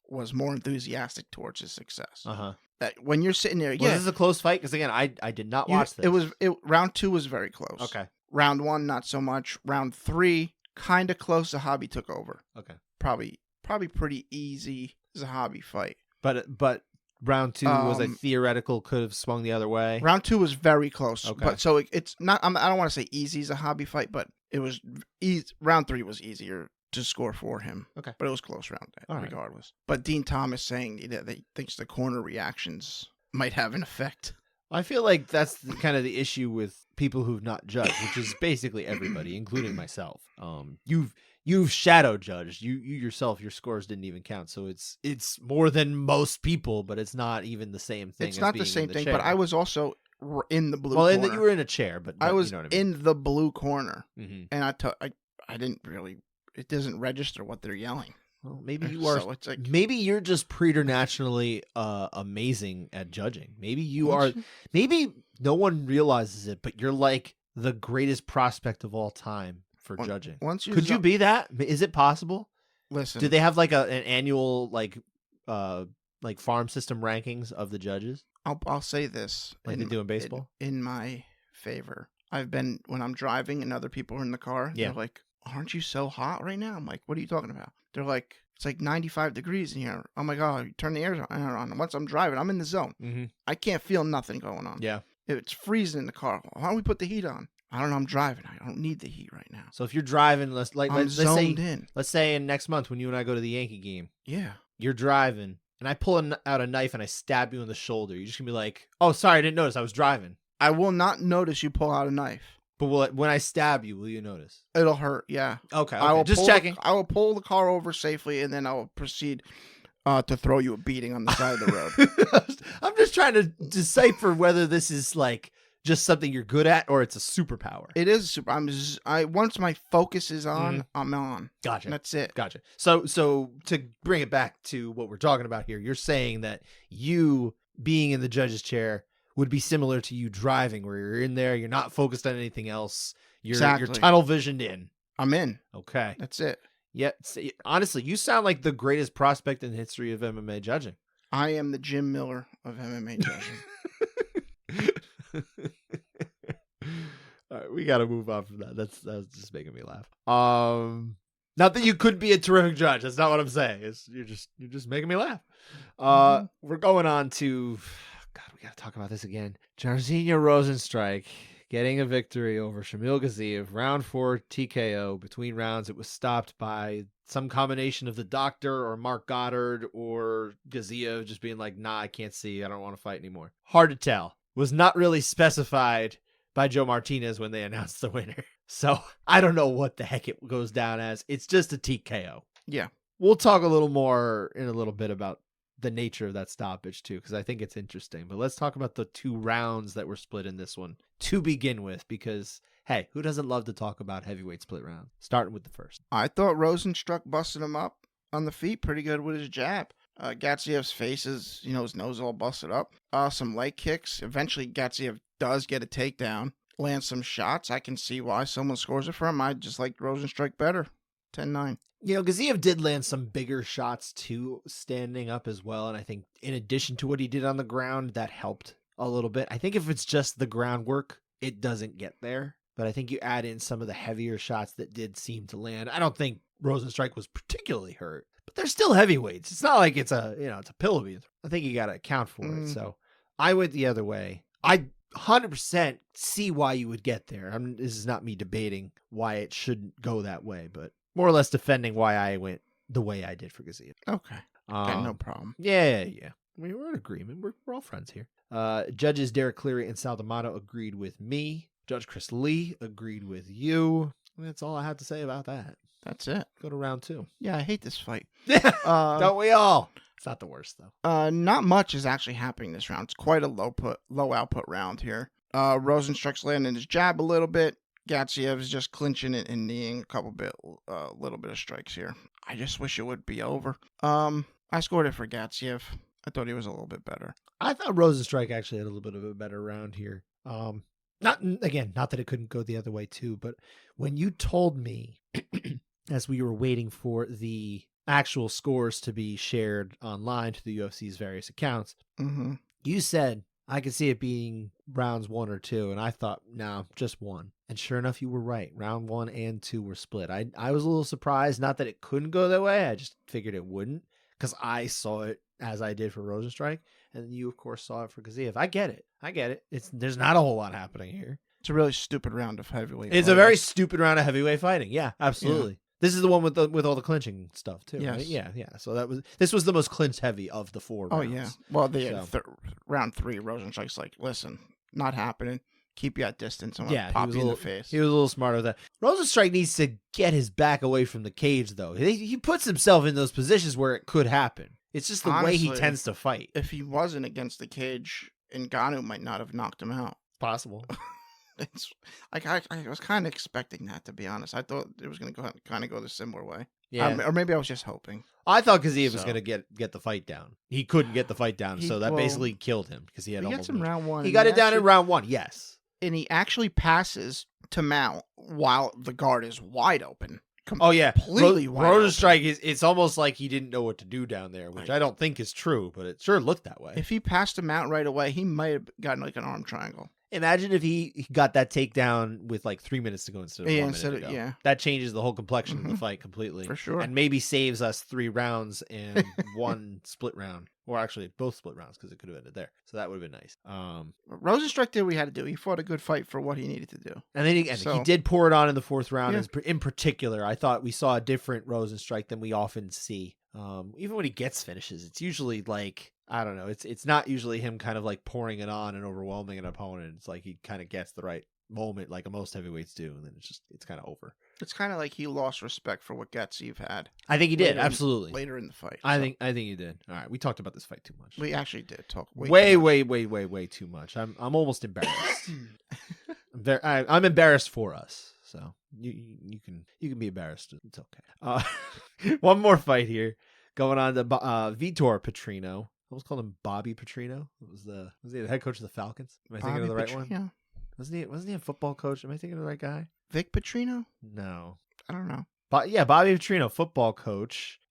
B: was more enthusiastic towards his success.
A: Uh-huh.
B: That when you're sitting there,
A: was this a close fight? Because again, I did not watch this.
B: Round 2 was very close.
A: Okay.
B: Round 1, not so much. Round 3, kind of close. Zahabi took over.
A: Okay.
B: Probably pretty easy Zahabi fight.
A: But round 2 was a theoretical could have swung the other way.
B: Round 2 was very close.
A: Okay.
B: But so it's not. I don't want to say easy Zahabi fight, but it was round 3 was easier to score for him.
A: Okay.
B: But it was close round regardless.
A: Right.
B: But Dean Thomas saying that he thinks the corner reactions might have an effect.
A: I feel like that's kind of the issue with people who've not judged, which is basically everybody, including myself. You've shadow judged. You yourself, your scores didn't even count. So it's more than most people, but it's not even the same thing.
B: It's not the same thing, but I was also in the blue corner.
A: Well, you were in a chair, but
B: I was
A: you know what I mean.
B: in the blue corner.
A: Mm-hmm.
B: And I didn't really, it doesn't register what they're yelling.
A: Well, maybe you are.
B: So it's like,
A: maybe you're just preternaturally amazing at judging. Maybe you are. Maybe no one realizes it, but you're like the greatest prospect of all time for judging. Could you be that? Is it possible?
B: Listen,
A: did they have like an annual like farm system rankings of the judges?
B: I'll say this,
A: like they do in baseball.
B: In my favor, I've been when I'm driving and other people are in the car.
A: Yeah.
B: They're like, "Aren't you so hot right now?" I'm like, "What are you talking about?" They're like, "It's like 95 degrees in here." I'm like, "Oh, turn the air on." Once I'm driving, I'm in the zone.
A: Mm-hmm.
B: I can't feel nothing going on.
A: Yeah.
B: It's freezing in the car. Why don't we put the heat on? I don't know. I'm driving. I don't need the heat right now.
A: So if you're driving, let's
B: zoned in.
A: Let's say in next month when you and I go to the Yankee game.
B: Yeah.
A: You're driving, and I pull out a knife and I stab you in the shoulder. You're just gonna be like, "Oh, sorry, I didn't notice. I was driving."
B: I will not notice you pull out a knife.
A: But when I stab you, will you notice?
B: It'll hurt. Yeah.
A: Okay.
B: I will
A: just checking.
B: I will pull the car over safely, and then I will proceed to throw you a beating on the side of the road.
A: I'm just trying to decipher whether this is like just something you're good at, or it's a superpower?
B: It is super. Once my focus is on, I'm on.
A: Gotcha.
B: That's it.
A: Gotcha. So to bring it back to what we're talking about here, you're saying that you being in the judge's chair would be similar to you driving, where you're in there, you're not focused on anything else. You're tunnel visioned in.
B: I'm in.
A: Okay.
B: That's it.
A: Yeah. Honestly, you sound like the greatest prospect in the history of MMA judging.
B: I am the Jim Miller of MMA judging.
A: All right, we got to move on from that. That's just making me laugh. Not that you could be a terrific judge. That's not what I'm saying. You're just making me laugh. We're going on to, God, we got to talk about this again. Jairzinho Rozenstruik getting a victory over Shamil Gaziev, round 4 TKO. Between rounds, it was stopped by some combination of the doctor or Mark Goddard or Gaziev just being like, nah, I can't see. I don't want to fight anymore. Hard to tell. Was not really specified by Joe Martinez when they announced the winner. So I don't know what the heck it goes down as. It's just a TKO.
B: Yeah.
A: We'll talk a little more in a little bit about the nature of that stoppage too, because I think it's interesting. But let's talk about the 2 rounds that were split in this one to begin with, because hey, who doesn't love to talk about heavyweight split round? Starting with the first.
B: I thought Rozenstruik busted him up on the feet pretty good with his jab. Gaziev's face is, his nose all busted up. Some leg kicks. Eventually, Gaziev does get a takedown, lands some shots. I can see why someone scores it for him. I just like Rozenstruik better. 10-9.
A: Gaziev did land some bigger shots too, standing up as well. And I think in addition to what he did on the ground, that helped a little bit. I think if it's just the groundwork, it doesn't get there. But I think you add in some of the heavier shots that did seem to land. I don't think Rozenstruik was particularly hurt, but they're still heavyweights. It's not like it's a pill to be. I think you got to account for it. So I went the other way. I 100% see why you would get there. This is not me debating why it shouldn't go that way, but more or less defending why I went the way I did for Gaziev.
B: Okay. No problem.
A: Yeah. We're in agreement. We're all friends here. Judges Derek Cleary and Sal D'Amato agreed with me. Judge Chris Lee agreed with you. That's all I have to say about that.
B: That's it.
A: Go to round 2.
B: Yeah, I hate this fight.
A: Don't we all? It's not the worst, though.
B: Not much is actually happening this round. It's quite a low output round here. Rozenstruik's landing his jab a little bit. Gaziev is just clinching it and kneeing a little bit of strikes here. I just wish it would be over. I scored it for Gaziev. I thought he was a little bit better.
A: I thought Rozenstruik actually had a little bit of a better round here. Not that it couldn't go the other way too, but when you told me as we were waiting for the actual scores to be shared online to the UFC's various accounts, you said I could see it being rounds 1 or 2, and I thought, no, just 1. And sure enough, you were right. Round 1 and 2 were split. I was a little surprised, not that it couldn't go that way. I just figured it wouldn't, because I saw it as I did for Rozenstruik, and you, of course, saw it for Gaziev. I get it. There's not a whole lot happening here.
B: It's a really stupid round of heavyweight.
A: It's a very stupid round of heavyweight fighting. Yeah, absolutely. Yeah. This is the one with all the clinching stuff too. Yes. Right? Yeah. So this was the most clinch heavy of the 4 rounds.
B: Oh yeah. Well, round 3, Rozenstruik's like, listen, not happening. Keep you at distance. I'm gonna pop you in the face.
A: He was a little smarter with that. Rozenstruik needs to get his back away from the cage, though. He puts himself in those positions where it could happen. It's just the way he tends to fight.
B: If he wasn't against the cage, Ngannou might not have knocked him out.
A: Possible.
B: It's like I was kind of expecting that, to be honest. I thought it was going to kind of go the similar way. Yeah, or maybe I was just hoping.
A: I thought Gaziev was going to get the fight down. He couldn't get the fight down, so that basically killed him because he had almost.
B: He gets him round 1.
A: He got it down in round 1. Yes,
B: and he actually passes to Mount while the guard is wide open.
A: Oh yeah,
B: completely wide open.
A: Rozenstruik it's almost like he didn't know what to do down there, which I don't think is true, but it sure looked that way.
B: If he passed him out right away, he might have gotten like an arm triangle.
A: Imagine if he got that takedown with like 3 minutes to go instead of 1 minute to go.
B: Yeah.
A: That changes the whole complexion of the fight completely.
B: For sure.
A: And maybe saves us 3 rounds and 1 split round. Or actually, both split rounds, because it could have ended there. So that would have been nice.
B: Rozenstruik did what he had to do. He fought a good fight for what he needed to do.
A: And then he did pour it on in the 4th round. Yeah. In particular, I thought we saw a different Rozenstruik than we often see. Even when he gets finishes, it's usually like, I don't know. It's not usually him kind of like pouring it on and overwhelming an opponent. It's like he kind of gets the right moment, like most heavyweights do, and then it's kind of over.
B: It's kind of like he lost respect for what Gaziev had.
A: I think he did,
B: later in-
A: absolutely.
B: Later in the fight.
A: I
B: so.
A: think he did. All right, we talked about this fight too much.
B: We actually did talk
A: way
B: way
A: too much. I'm almost embarrassed. I'm embarrassed for us. So you can be embarrassed. It's okay. One more fight here, going on to Vitor Petrino. I almost called him Bobby Petrino. Was he the head coach of the Falcons? Am I thinking of the right one? Wasn't he a football coach? Am I thinking of the right guy?
B: Vic Petrino?
A: No,
B: I don't know.
A: But yeah, Bobby Petrino, football coach.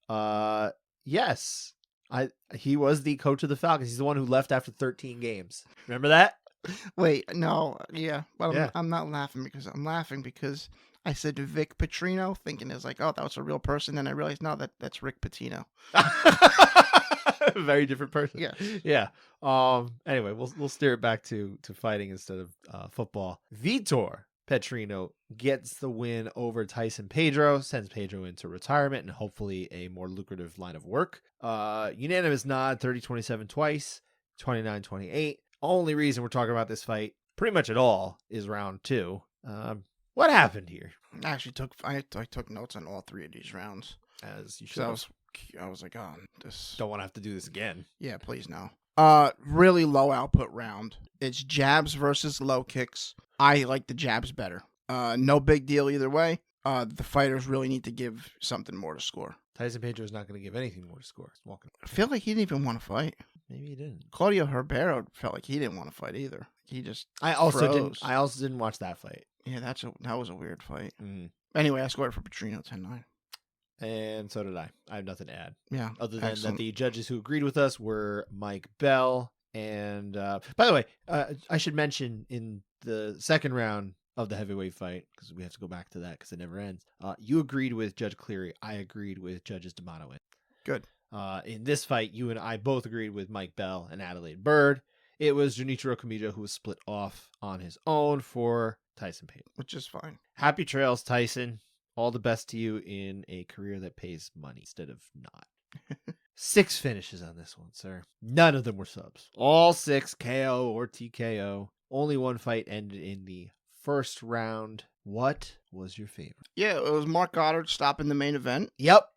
A: Yes, he was the coach of the Falcons. He's the one who left after 13 games. Remember that?
B: Wait, no, yeah, but
A: Yeah.
B: I'm not laughing because I said Vic Petrino, thinking it's like, oh, that was a real person. Then I realized, no, that's Rick Pitino.
A: Very different person.
B: Yes.
A: Yeah. Anyway, we'll steer it back to fighting instead of football. Vitor Petrino gets the win over Tyson Pedro, sends Pedro into retirement and hopefully a more lucrative line of work. Unanimous nod, 30-27 twice, 29-28. Only reason we're talking about this fight pretty much at all is round 2. What happened here?
B: I took notes on all 3 of these rounds.
A: As you should.
B: I was like, oh, this
A: Don't want to have to do this again.
B: Yeah, please no. Really low output round. It's jabs versus low kicks. I like the jabs better. No big deal either way. The fighters really need to give something more to score.
A: Tyson Pedro is not going to give anything more to score. He's walking.
B: I feel like he didn't even want to fight.
A: Maybe he didn't.
B: Claudio Ribeiro felt like he didn't want to fight either. He just
A: I also
B: froze.
A: didn't watch that fight.
B: Yeah, that was a weird fight.
A: Mm-hmm.
B: Anyway, I scored for Petrino 10-9.
A: And so did I. I have nothing to add.
B: Yeah.
A: Other than that the judges who agreed with us were Mike Bell. And by the way, I should mention in the second round of the heavyweight fight, because we have to go back to that because it never ends, you agreed with Judge Cleary. I agreed with Judges D'Amato.
B: Good.
A: In this fight, you and I both agreed with Mike Bell and Adelaide Bird. It was Junichiro Kamijo who was split off on his own for Tyson Pedro.
B: Which is fine.
A: Happy trails, Tyson. All the best to you in a career that pays money instead of not. 6 finishes on this one, sir. None of them were subs. All 6 KO or TKO. Only one fight ended in the first round. What was your favorite?
B: Yeah, it was Mark Goddard stopping the main event.
A: Yep.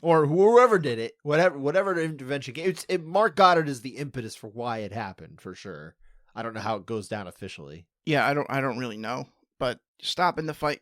A: Or whoever did it, whatever the intervention came. Mark Goddard is the impetus for why it happened, for sure. I don't know how it goes down officially.
B: Yeah, I don't really know, but stopping the fight.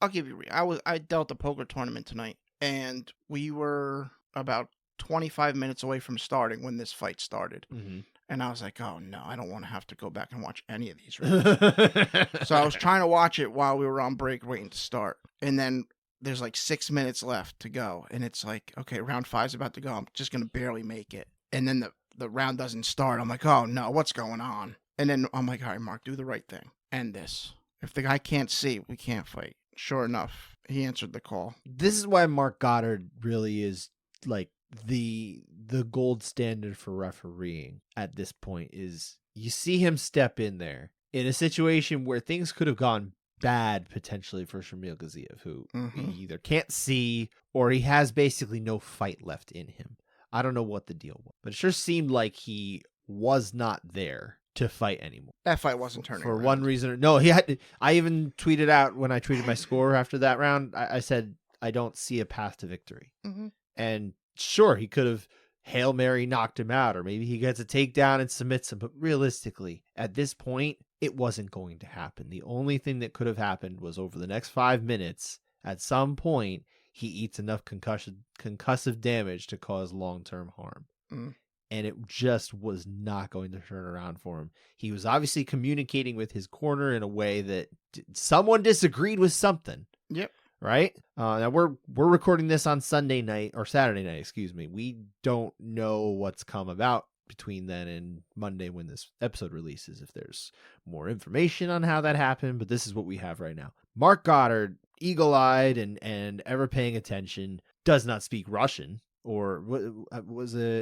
B: I'll give you. I dealt a poker tournament tonight, and we were about 25 minutes away from starting when this fight started.
A: Mm-hmm.
B: And I was like, oh no, I don't want to have to go back and watch any of these rounds. So I was trying to watch it while we were on break waiting to start. And then there's like 6 minutes left to go. And it's like, okay, round 5's about to go. I'm just going to barely make it. And then the round doesn't start. I'm like, oh no, what's going on? And then I'm like, all right, Mark, do the right thing. End this. If the guy can't see, we can't fight. Sure enough, he answered the call.
A: This is why Mark Goddard really is like the gold standard for refereeing at this point. Is you see him step in there in a situation where things could have gone bad potentially for Shamil Gaziev, who he either can't see or he has basically no fight left in him. I don't know what the deal was, but it sure seemed like he was not there to fight anymore.
B: That fight wasn't turning
A: for
B: around.
A: one reason or no. He had. I even tweeted out when I tweeted my score after that round. I said I don't see a path to victory.
B: Mm-hmm.
A: And sure, he could have Hail Mary knocked him out, or maybe he gets a takedown and submits him. But realistically, at this point, it wasn't going to happen. The only thing that could have happened was over the next 5 minutes, at some point, he eats enough concussive damage to cause long-term harm.
B: Mm.
A: And it just was not going to turn around for him. He was obviously communicating with his corner in a way that someone disagreed with something.
B: Yep.
A: Right? Now we're recording this on Sunday night or Saturday night, excuse me. We don't know what's come about between then and Monday when this episode releases, if there's more information on how that happened, but this is what we have right now. Mark Goddard, eagle-eyed and ever paying attention, does not speak Russian. Or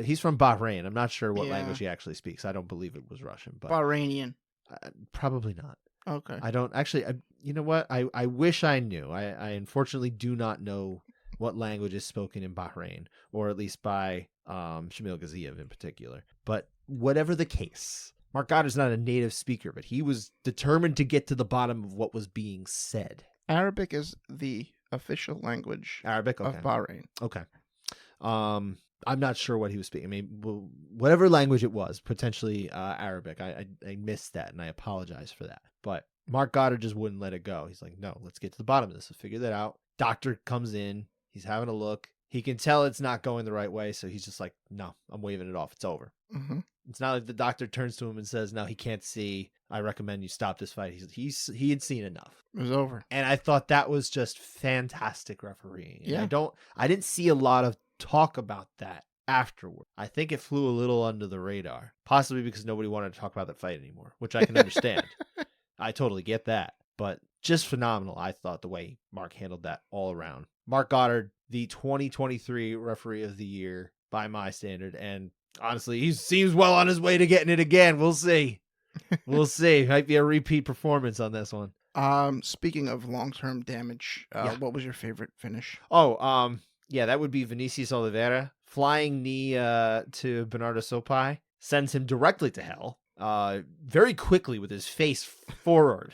A: he's from Bahrain. I'm not sure what language he actually speaks. I don't believe it was Russian, but
B: Bahrainian.
A: Probably not.
B: Okay.
A: I don't actually. You know what? I wish I knew. I unfortunately do not know what language is spoken in Bahrain, or at least by Shamil Gaziev in particular. But whatever the case, Mark Goddard's not a native speaker, but he was determined to get to the bottom of what was being said.
B: Arabic is the official language
A: Arabic? Okay.
B: of Bahrain.
A: Okay. I'm not sure what he was speaking. I mean, whatever language it was, potentially Arabic. I missed that, and I apologize for that. But Mark Goddard just wouldn't let it go. He's like, no, let's get to the bottom of this. Let's figure that out. Doctor comes in. He's having a look. He can tell it's not going the right way, so he's just like, no, I'm waving it off. It's over.
B: Mm-hmm.
A: It's not like the doctor turns to him and says, no, he can't see. I recommend you stop this fight. He had seen enough.
B: It was over.
A: And I thought that was just fantastic refereeing. And
B: Yeah.
A: I didn't see a lot of talk about that afterward. I think it flew a little under the radar, possibly because nobody wanted to talk about that fight anymore, which I can understand. I totally get that, but just phenomenal. I thought the way Mark handled that all around. Mark Goddard, the 2023 referee of the year by my standard. And honestly, he seems well on his way to getting it again. We'll see. We'll see. Might be a repeat performance on this one.
B: Speaking of long-term damage, what was your favorite finish?
A: Yeah, that would be Vinicius Oliveira. Flying knee to Bernardo Sopai. Sends him directly to hell. Very quickly with his face forward.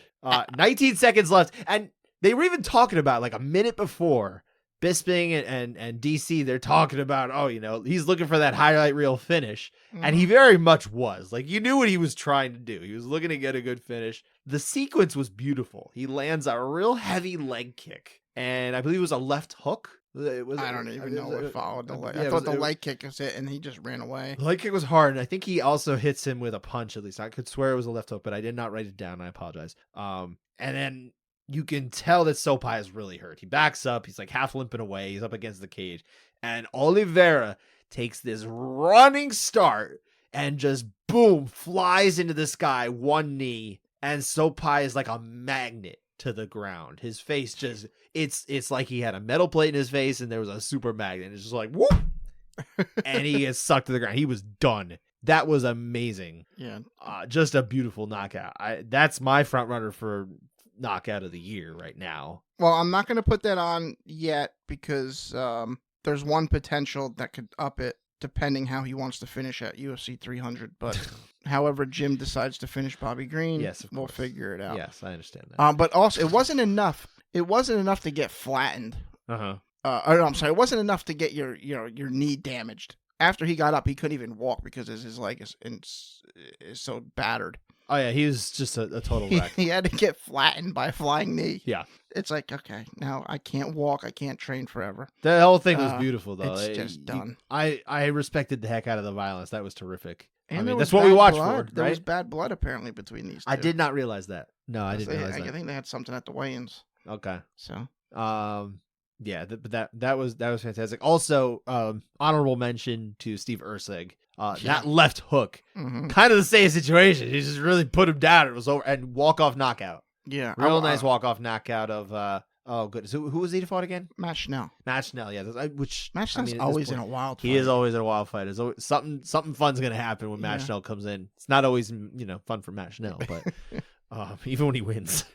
A: 19 seconds left. And they were even talking about, like, a minute before, Bisping and DC, they're talking about, he's looking for that highlight reel finish. Mm-hmm. And he very much was. Like, you knew what he was trying to do. He was looking to get a good finish. The sequence was beautiful. He lands a real heavy leg kick. And I believe it was a left hook.
B: I don't even know what followed the leg. I thought the leg kick was it, and he just ran away.
A: The leg kick was hard, and I think he also hits him with a punch, at least. I could swear it was a left hook, but I did not write it down. I apologize. And then you can tell that Sopai is really hurt. He backs up. He's like half limping away. He's up against the cage. And Oliveira takes this running start and just, boom, flies into the sky, one knee. And Sopai is like a magnet to the ground. His face just, it's like he had a metal plate in his face and there was a super magnet. It's just like, whoop! And he gets sucked to the ground. He was done. That was amazing.
B: Yeah.
A: Just a beautiful knockout. That's my front runner for knockout of the year right now.
B: Well, I'm not going to put that on yet because there's one potential that could up it depending how he wants to finish at UFC 300. But however Jim decides to finish Bobby Green,
A: yes,
B: we'll figure it out.
A: Yes, I understand that.
B: But also, it wasn't enough. It wasn't enough to get flattened. I'm sorry. It wasn't enough to get your knee damaged. After he got up, he couldn't even walk because his leg is so battered.
A: Oh, yeah, he was just a total wreck.
B: He had to get flattened by a flying knee.
A: Yeah.
B: It's like, okay, now I can't walk. I can't train forever.
A: The whole thing was beautiful, though.
B: It's just done.
A: I respected the heck out of the violence. That was terrific.
B: And
A: that's what we watched for, right?
B: There was bad blood, apparently, between these two.
A: I did not realize that. No, I didn't realize that.
B: I think they had something at the weigh-ins.
A: Okay.
B: So.
A: Yeah, but that was fantastic. Also, honorable mention to Steve Erceg. That left hook, kind of the same situation. He just really put him down. It was over and walk-off knockout.
B: Yeah,
A: real nice walk-off knockout of. Oh goodness, who was he fought again?
B: Matt Schnell.
A: Matt Schnell, yeah.
B: Matt Schnell's always in a wild fight.
A: He is always in a wild fight. There's always something fun's gonna happen when Matt Schnell comes in. It's not always fun for Matt Schnell, but even when he wins.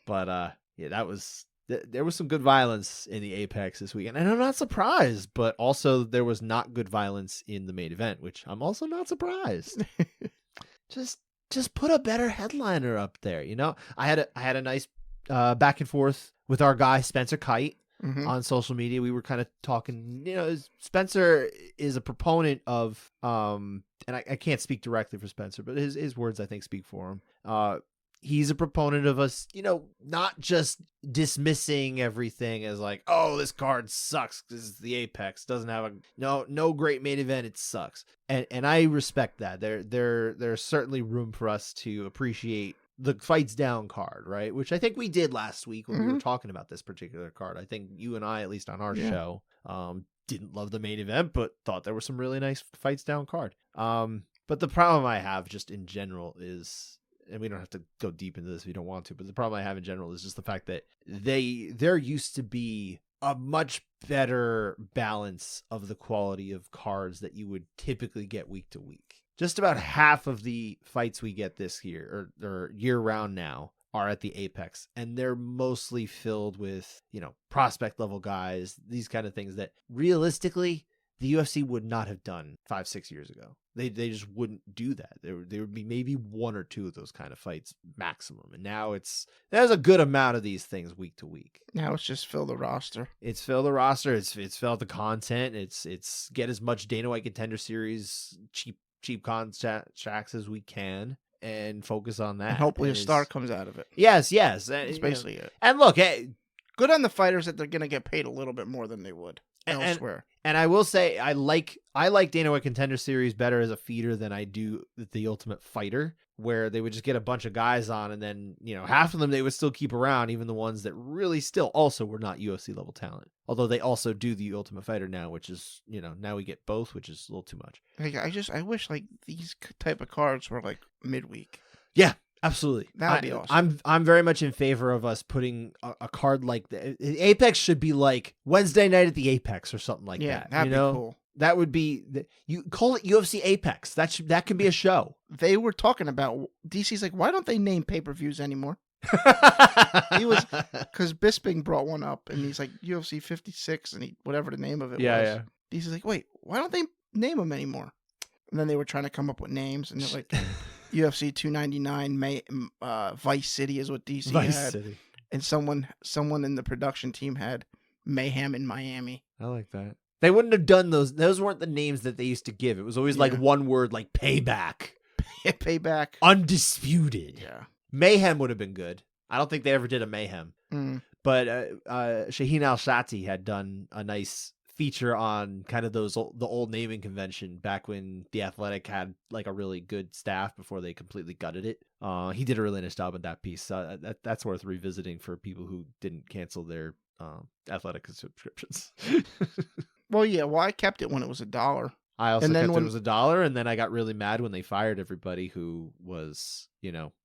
A: But that was. There was some good violence in the Apex this weekend, and I'm not surprised, but also there was not good violence in the main event, which I'm also not surprised. Just put a better headliner up there, I had a nice back and forth with our guy Spencer Kite on social media. We were kind of talking, Spencer is a proponent of and I can't speak directly for Spencer, but his words I think speak for him. He's a proponent of us, not just dismissing everything as like, oh, this card sucks because it's the Apex, doesn't have no great main event, it sucks. And I respect that. There's certainly room for us to appreciate the fights down card, right? Which I think we did last week when we were talking about this particular card. I think you and I, at least on our show, didn't love the main event, but thought there were some really nice fights down card. But the problem I have just in general is, and we don't have to go deep into this if you don't want to, but the problem I have in general is just the fact that there used to be a much better balance of the quality of cards that you would typically get week to week. Just about half of the fights we get this year or year round now are at the Apex, and they're mostly filled with, prospect level guys, these kind of things that realistically the UFC would not have done 5-6 years ago. They just wouldn't do that. There would be maybe 1 or 2 of those kind of fights maximum. And now there's a good amount of these things week to week.
B: Now it's just fill the roster.
A: It's fill the roster. It's fill out the content. It's get as much Dana White Contender Series cheap contracts as we can and focus on that.
B: And hopefully a star comes out of it.
A: Yes.
B: That's basically it.
A: And look,
B: good on the fighters that they're going to get paid a little bit more than they would elsewhere.
A: And I will say, I like Dana White Contender Series better as a feeder than I do the Ultimate Fighter, where they would just get a bunch of guys on, and then half of them they would still keep around, even the ones that really still also were not UFC level talent. Although they also do the Ultimate Fighter now, which is now we get both, which is a little too much.
B: I wish like these type of cards were like midweek.
A: Yeah. Absolutely.
B: That would be awesome.
A: I'm very much in favor of us putting a card like that. Apex should be like Wednesday night at the Apex or something like that.
B: Yeah, that'd be cool.
A: That would be you call it UFC Apex. That can be a show.
B: They were talking about DC's like, why don't they name pay-per-views anymore? He was because Bisping brought one up and he's like UFC 56 and whatever the name of it was.
A: Yeah.
B: DC's like, wait, why don't they name them anymore? And then they were trying to come up with names and they're like UFC 299 Vice City is what DC had. City. And someone in the production team had Mayhem in Miami.
A: I like that. They wouldn't have done those. Those weren't the names that they used to give. It was always like one word, like Payback.
B: Payback.
A: Undisputed.
B: Yeah.
A: Mayhem would have been good. I don't think they ever did a Mayhem. But Shaheen Al-Shatti had done a nice feature on kind of the old naming convention back when The Athletic had like a really good staff before they completely gutted it. He did a really nice job on that piece. That's worth revisiting for people who didn't cancel their Athletic subscriptions.
B: Well, yeah. Well, I kept it when it was $1.
A: I also kept it was $1, and then I got really mad when they fired everybody who was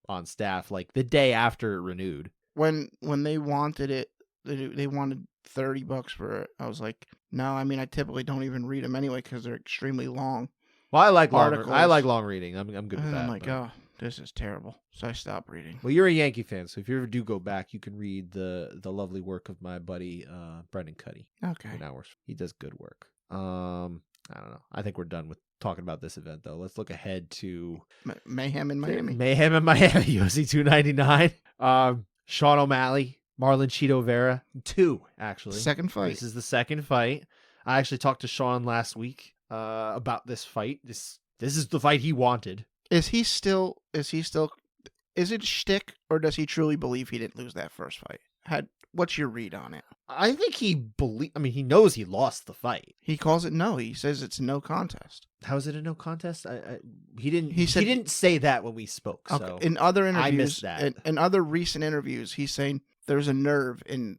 A: on staff like the day after it renewed.
B: When they wanted it, they wanted $30 for it. I was like, no. I mean, I typically don't even read them anyway because they're extremely long.
A: Well, I like articles. I like long reading. I'm good with that.
B: I'm like, oh, this is terrible. So I stopped reading.
A: Well, you're a Yankee fan, so if you ever do go back, you can read the lovely work of my buddy Brendan Cuddy.
B: Okay.
A: He does good work. I don't know. I think we're done with talking about this event, though. Let's look ahead to
B: Mayhem in Miami.
A: Mayhem in Miami, UFC 299. Sean O'Malley, Marlon Cheeto Vera, 2 actually.
B: Second fight.
A: This is the second fight. I actually talked to Sean last week about this fight. This is the fight he wanted. Is
B: it shtick, or does he truly believe he didn't lose that first fight? What's your read on it?
A: I think he knows he lost the fight.
B: He calls it no. He says it's no contest.
A: How is it a no contest? He didn't say that when we spoke. Okay. So
B: in other interviews,
A: I missed that.
B: In other recent interviews, he's saying there's a nerve and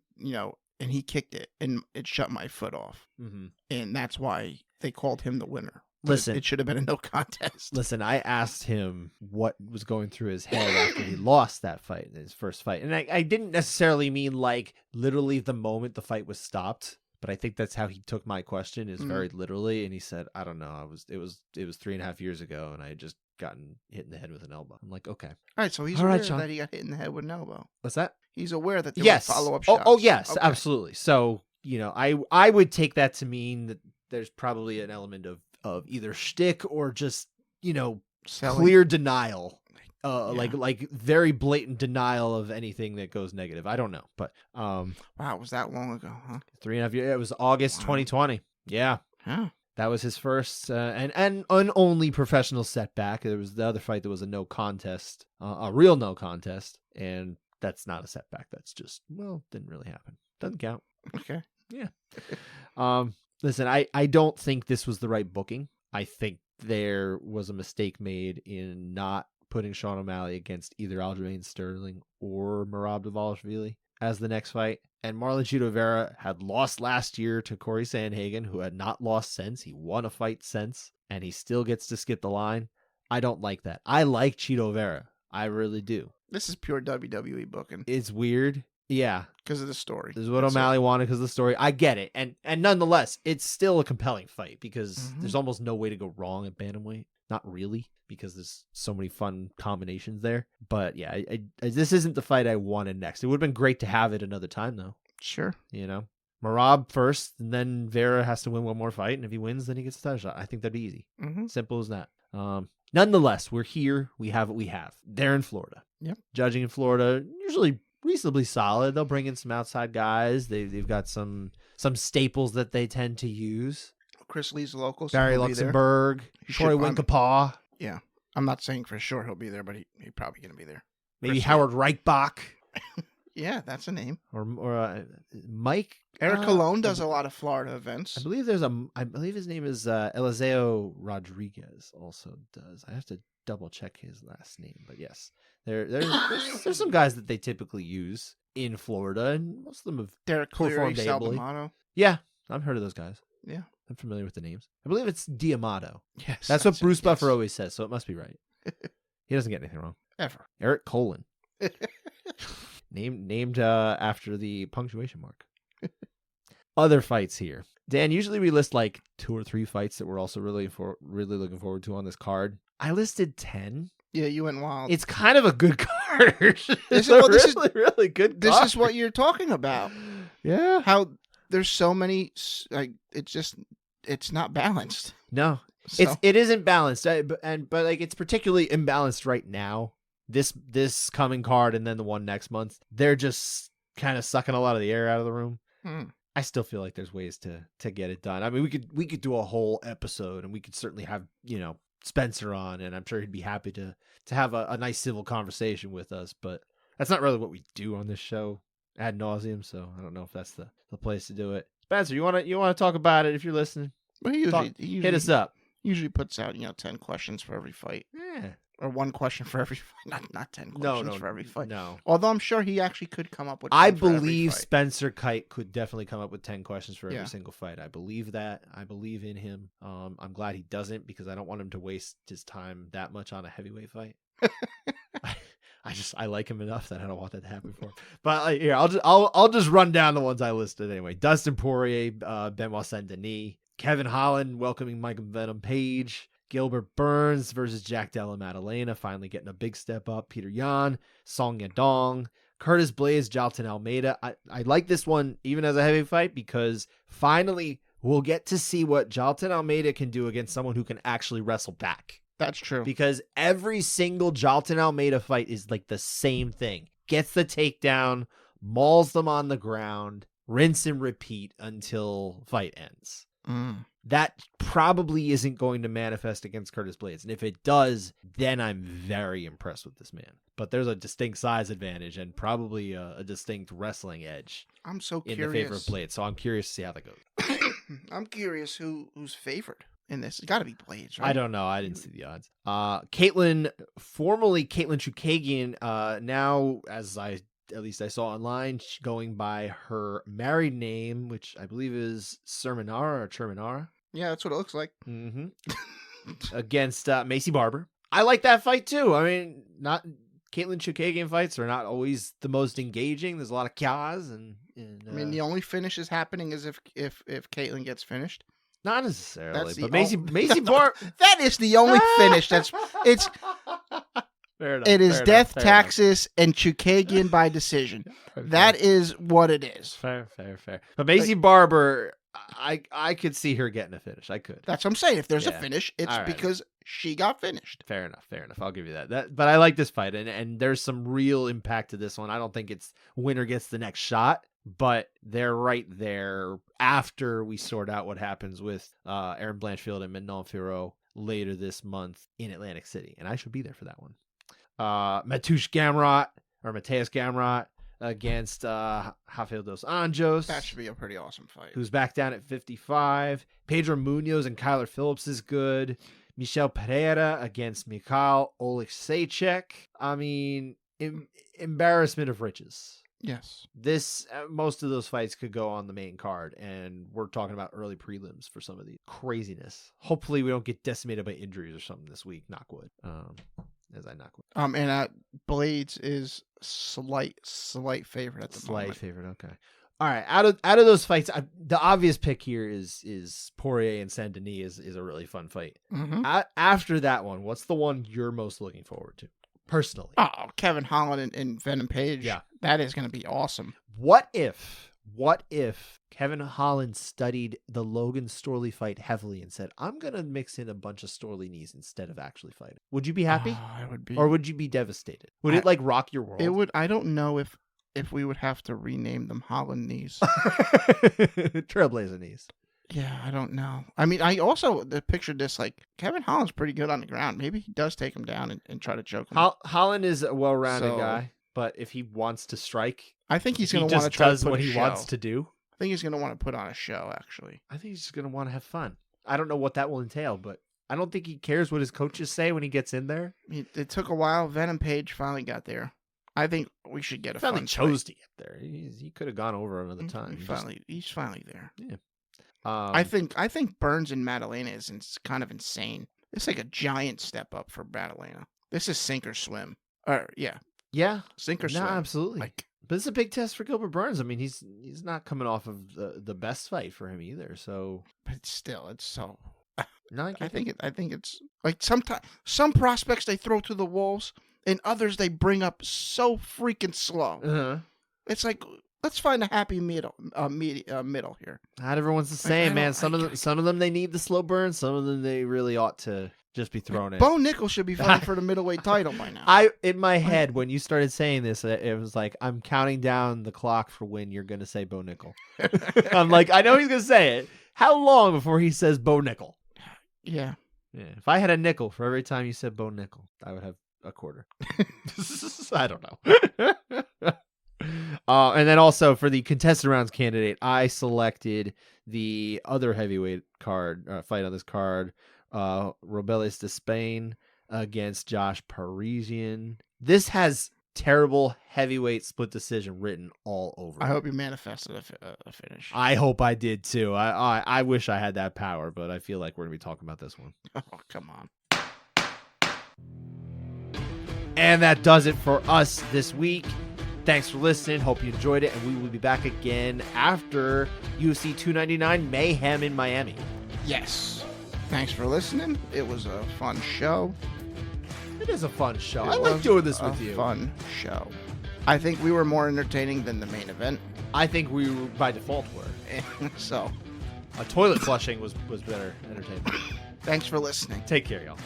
B: he kicked it and it shut my foot off. Mm-hmm. And that's why they called him the winner.
A: Listen,
B: it should have been a no contest.
A: Listen, I asked him what was going through his head after he lost that fight, his first fight. And I didn't necessarily mean like literally the moment the fight was stopped, but I think that's how he took my question, is very literally. And he said, I don't know. It was 3.5 years ago and I had just gotten hit in the head with an elbow. I'm like, okay.
B: All right, so he's aware that he got hit in the head with an elbow.
A: What's that?
B: He's aware that there were follow-up shots.
A: Oh yes, okay. Absolutely. So, I would take that to mean that there's probably an element of either shtick or just, clear denial. Like very blatant denial of anything that goes negative. I don't know, but
B: wow, it was that long ago, huh?
A: 3.5 years. It was August 2020. Yeah.
B: Huh.
A: That was his first and an only professional setback. There was the other fight that was a no contest, a real no contest, and that's not a setback. That's just, didn't really happen. Doesn't count.
B: Okay.
A: Yeah. Listen, I don't think this was the right booking. I think there was a mistake made in not putting Sean O'Malley against either Aljamain Sterling or Merab Dvalishvili as the next fight. And Marlon Cheeto Vera had lost last year to Corey Sandhagen, who had not lost since. He won a fight since, and he still gets to skip the line. I don't like that. I like Cheeto Vera. I really do.
B: This is pure WWE booking.
A: It's weird. Yeah.
B: Because of the story.
A: This is what O'Malley wanted because of the story. I get it. And nonetheless, it's still a compelling fight because there's almost no way to go wrong at bantamweight. Not really, because there's so many fun combinations there. But yeah, this isn't the fight I wanted next. It would have been great to have it another time, though.
B: Sure.
A: Merab first, and then Vera has to win one more fight, and if he wins, then he gets a title shot. I think that'd be easy. Simple as that. Nonetheless, we're here. We have what we have. They're in Florida.
B: Yep.
A: Judging in Florida, usually reasonably solid. They'll bring in some outside guys. They've got some staples that they tend to use.
B: Chris Lee's local. So
A: Barry Luxembourg, Troy Winkapaw.
B: Yeah. I'm not saying for sure he'll be there, but he's probably going to be there.
A: Maybe Howard Reichbach.
B: Yeah, that's a name.
A: Or Mike.
B: Eric Colon does a lot of Florida events.
A: I believe his name is Eliseo Rodriguez also does. I have to double check his last name, but yes. There's some guys that they typically use in Florida, and most of them have
B: Derek Cleary,
A: performed
B: Sal
A: ably.
B: D'Amato.
A: Yeah, I've heard of those guys.
B: Yeah.
A: I'm familiar with the names. I believe it's D'Amato.
B: Yes.
A: That's what Bruce
B: it,
A: Buffer
B: yes.
A: always says, so it must be right. He doesn't get anything wrong.
B: Ever.
A: Eric Colon. Named after the punctuation mark. Other fights here. Dan, usually we list like 2 or 3 fights that we're also really looking forward to on this card. I listed 10.
B: Yeah, you went wild.
A: It's kind of a good card.
B: This
A: is really good card.
B: This is what you're talking about.
A: Yeah.
B: How there's so many, like, it's not balanced.
A: No.
B: So.
A: It isn't balanced. But like it's particularly imbalanced right now. This coming card and then the one next month. They're just kind of sucking a lot of the air out of the room. I still feel like there's ways to get it done. I mean, we could do a whole episode, and we could certainly have, Spencer on, and I'm sure he'd be happy to have a nice civil conversation with us, but that's not really what we do on this show ad nauseum, so I don't know if that's the place to do it. Spencer, you want to talk about it if you're listening?
B: Well, he usually
A: hit us up.
B: Usually puts out 10 questions for every fight.
A: Yeah.
B: Or 1 question for every fight. Not 10 questions for every fight.
A: No.
B: Although I'm sure he actually could come up with 10
A: I
B: for every
A: believe
B: fight.
A: Spencer Kite could definitely come up with 10 questions for every
B: Yeah.
A: single fight. I believe that. I believe in him. I'm glad he doesn't, because I don't want him to waste his time that much on a heavyweight fight. I like him enough that I don't want that to happen for him. But here, I'll just run down the ones I listed anyway. Dustin Poirier, Benoit Saint-Denis, Kevin Holland welcoming Mike Venom Page, Gilbert Burns versus Jack Della Maddalena, finally getting a big step up. Peter Yan, Song Yadong, Curtis Blaze, Jalton Almeida. I like this one even as a heavy fight, because finally we'll get to see what Jalton Almeida can do against someone who can actually wrestle back.
B: That's true.
A: Because every single Jalton Almeida fight is like the same thing. Gets the takedown, mauls them on the ground, rinse and repeat until fight ends. That probably isn't going to manifest against Curtis Blades. And if it does, then I'm very impressed with this man. But there's a distinct size advantage and probably a distinct wrestling edge.
B: I'm so
A: in
B: curious.
A: the favor of Blades. So I'm curious to see how that goes.
B: I'm curious who's favored in this. It's got to be Blades, right?
A: I don't know. I didn't see the odds. Caitlin, formerly Caitlin Chukagian, now, as I saw online, going by her married name, which I believe is Serminara or Cherminara.
B: Yeah, that's what it looks like.
A: Mm-hmm. Against Macy Barber. I like that fight too. I mean, not Caitlin Chukagian fights are not always the most engaging. There's a lot of chaos and
B: I mean, the only finish is happening is if Caitlin gets finished.
A: Not necessarily,
B: That's
A: but
B: the
A: Macy Barber.
B: That is the only finish. It's
A: Fair enough,
B: it is
A: fair
B: death,
A: enough,
B: taxes, and Chukagian by decision. That is what it is.
A: Fair. But Macy Barber, I could see her getting a finish. I could.
B: That's what I'm saying. If there's a
A: Yeah.
B: finish, it's
A: All right.
B: because she got finished.
A: Fair enough. I'll give you that. But I like this fight, and there's some real impact to this one. I don't think it's winner gets the next shot, but they're right there after we sort out what happens with Aaron Blanchfield and Manon Fiorot later this month in Atlantic City, and I should be there for that one. Mateusz Gamrot against Rafael dos Anjos.
B: That should be a pretty awesome fight.
A: Who's back down at 55. Pedro Munoz and Kyler Phillips is good. Michel Pereira against Mikhail Oleksiejczuk. I mean, embarrassment of riches.
B: Yes.
A: This most of those fights could go on the main card, and we're talking about early prelims for some of the craziness. Hopefully we don't get decimated by injuries or something this week. Knock wood. As I knock wood.
B: And Blades is slight favorite at the moment.
A: Slight favorite. Okay. All right. Out of those fights, the obvious pick here is Poirier and Saint-Denis is a really fun fight.
B: Mm-hmm.
A: After that one, what's the one you're most looking forward to personally?
B: Oh, Kevin Holland and Venom Page.
A: Yeah.
B: That is going to be awesome.
A: What if What if Kevin Holland studied the Logan Storley fight heavily and said, I'm going to mix in a bunch of Storley knees instead of actually fighting? Would you be happy?
B: I would be.
A: Or would you be devastated? Would it like rock your world?
B: It would. I don't know if we would have to rename them Holland knees.
A: Trailblazer knees.
B: Yeah, I don't know. I mean, I also pictured this like Kevin Holland's pretty good on the ground. Maybe he does take him down and try to choke him.
A: Holland is a well-rounded guy, but if he wants to strike,
B: I think he's going to want to try to put
A: what
B: a
A: he
B: show.
A: wants to do.
B: I think he's going to want to put on a show, actually.
A: I think he's just going to want to have fun. I don't know what that will entail, but I don't think he cares what his coaches say when he gets in there.
B: It took a while. Venom Page finally got there. I think we should get a
A: finally
B: fun
A: chose
B: fight.
A: to get there. He could have gone over another time.
B: He's finally there.
A: Yeah.
B: I think Burns and Madalena is kind of insane. It's like a giant step up for Madalena. This is sink or swim.
A: Yeah.
B: Sink or swim.
A: No, absolutely.
B: Like,
A: but it's a big test for Gilbert Burns. I mean, he's not coming off of the best fight for him either. So,
B: but still, it's so.
A: No,
B: I think it's like some prospects they throw to the wolves, and others they bring up so freaking slow.
A: Uh-huh.
B: It's like, let's find a happy middle here.
A: Not everyone's the same, man. Some of them they need the slow burn. Some of them they really ought to just be thrown in.
B: Bo Nickel should be fighting for the middleweight title by now.
A: In my head, when you started saying this, it was like I'm counting down the clock for when you're gonna say Bo Nickel. I'm like, I know he's gonna say it. How long before he says Bo Nickel?
B: Yeah.
A: If I had a nickel for every time you said Bo Nickel, I would have a quarter. I don't know. And then also for the contested rounds candidate, I selected the other heavyweight card fight on this card, Robeles de Spain against Josh Parisian. This has terrible heavyweight split decision written all over.
B: I hope you manifested a finish.
A: I hope I did too. I wish I had that power, but I feel like we're gonna be talking about this one.
B: Oh, come on.
A: And that does it for us this week. Thanks for listening. Hope you enjoyed it, and we will be back again after UFC 299 Mayhem in Miami.
B: Yes. Thanks for listening. It was a fun show.
A: It is a fun show. I like doing this with you.
B: Fun show. I think we were more entertaining than the main event.
A: I think we by default were.
B: So,
A: a toilet flushing was better entertainment.
B: Thanks for listening.
A: Take care, y'all.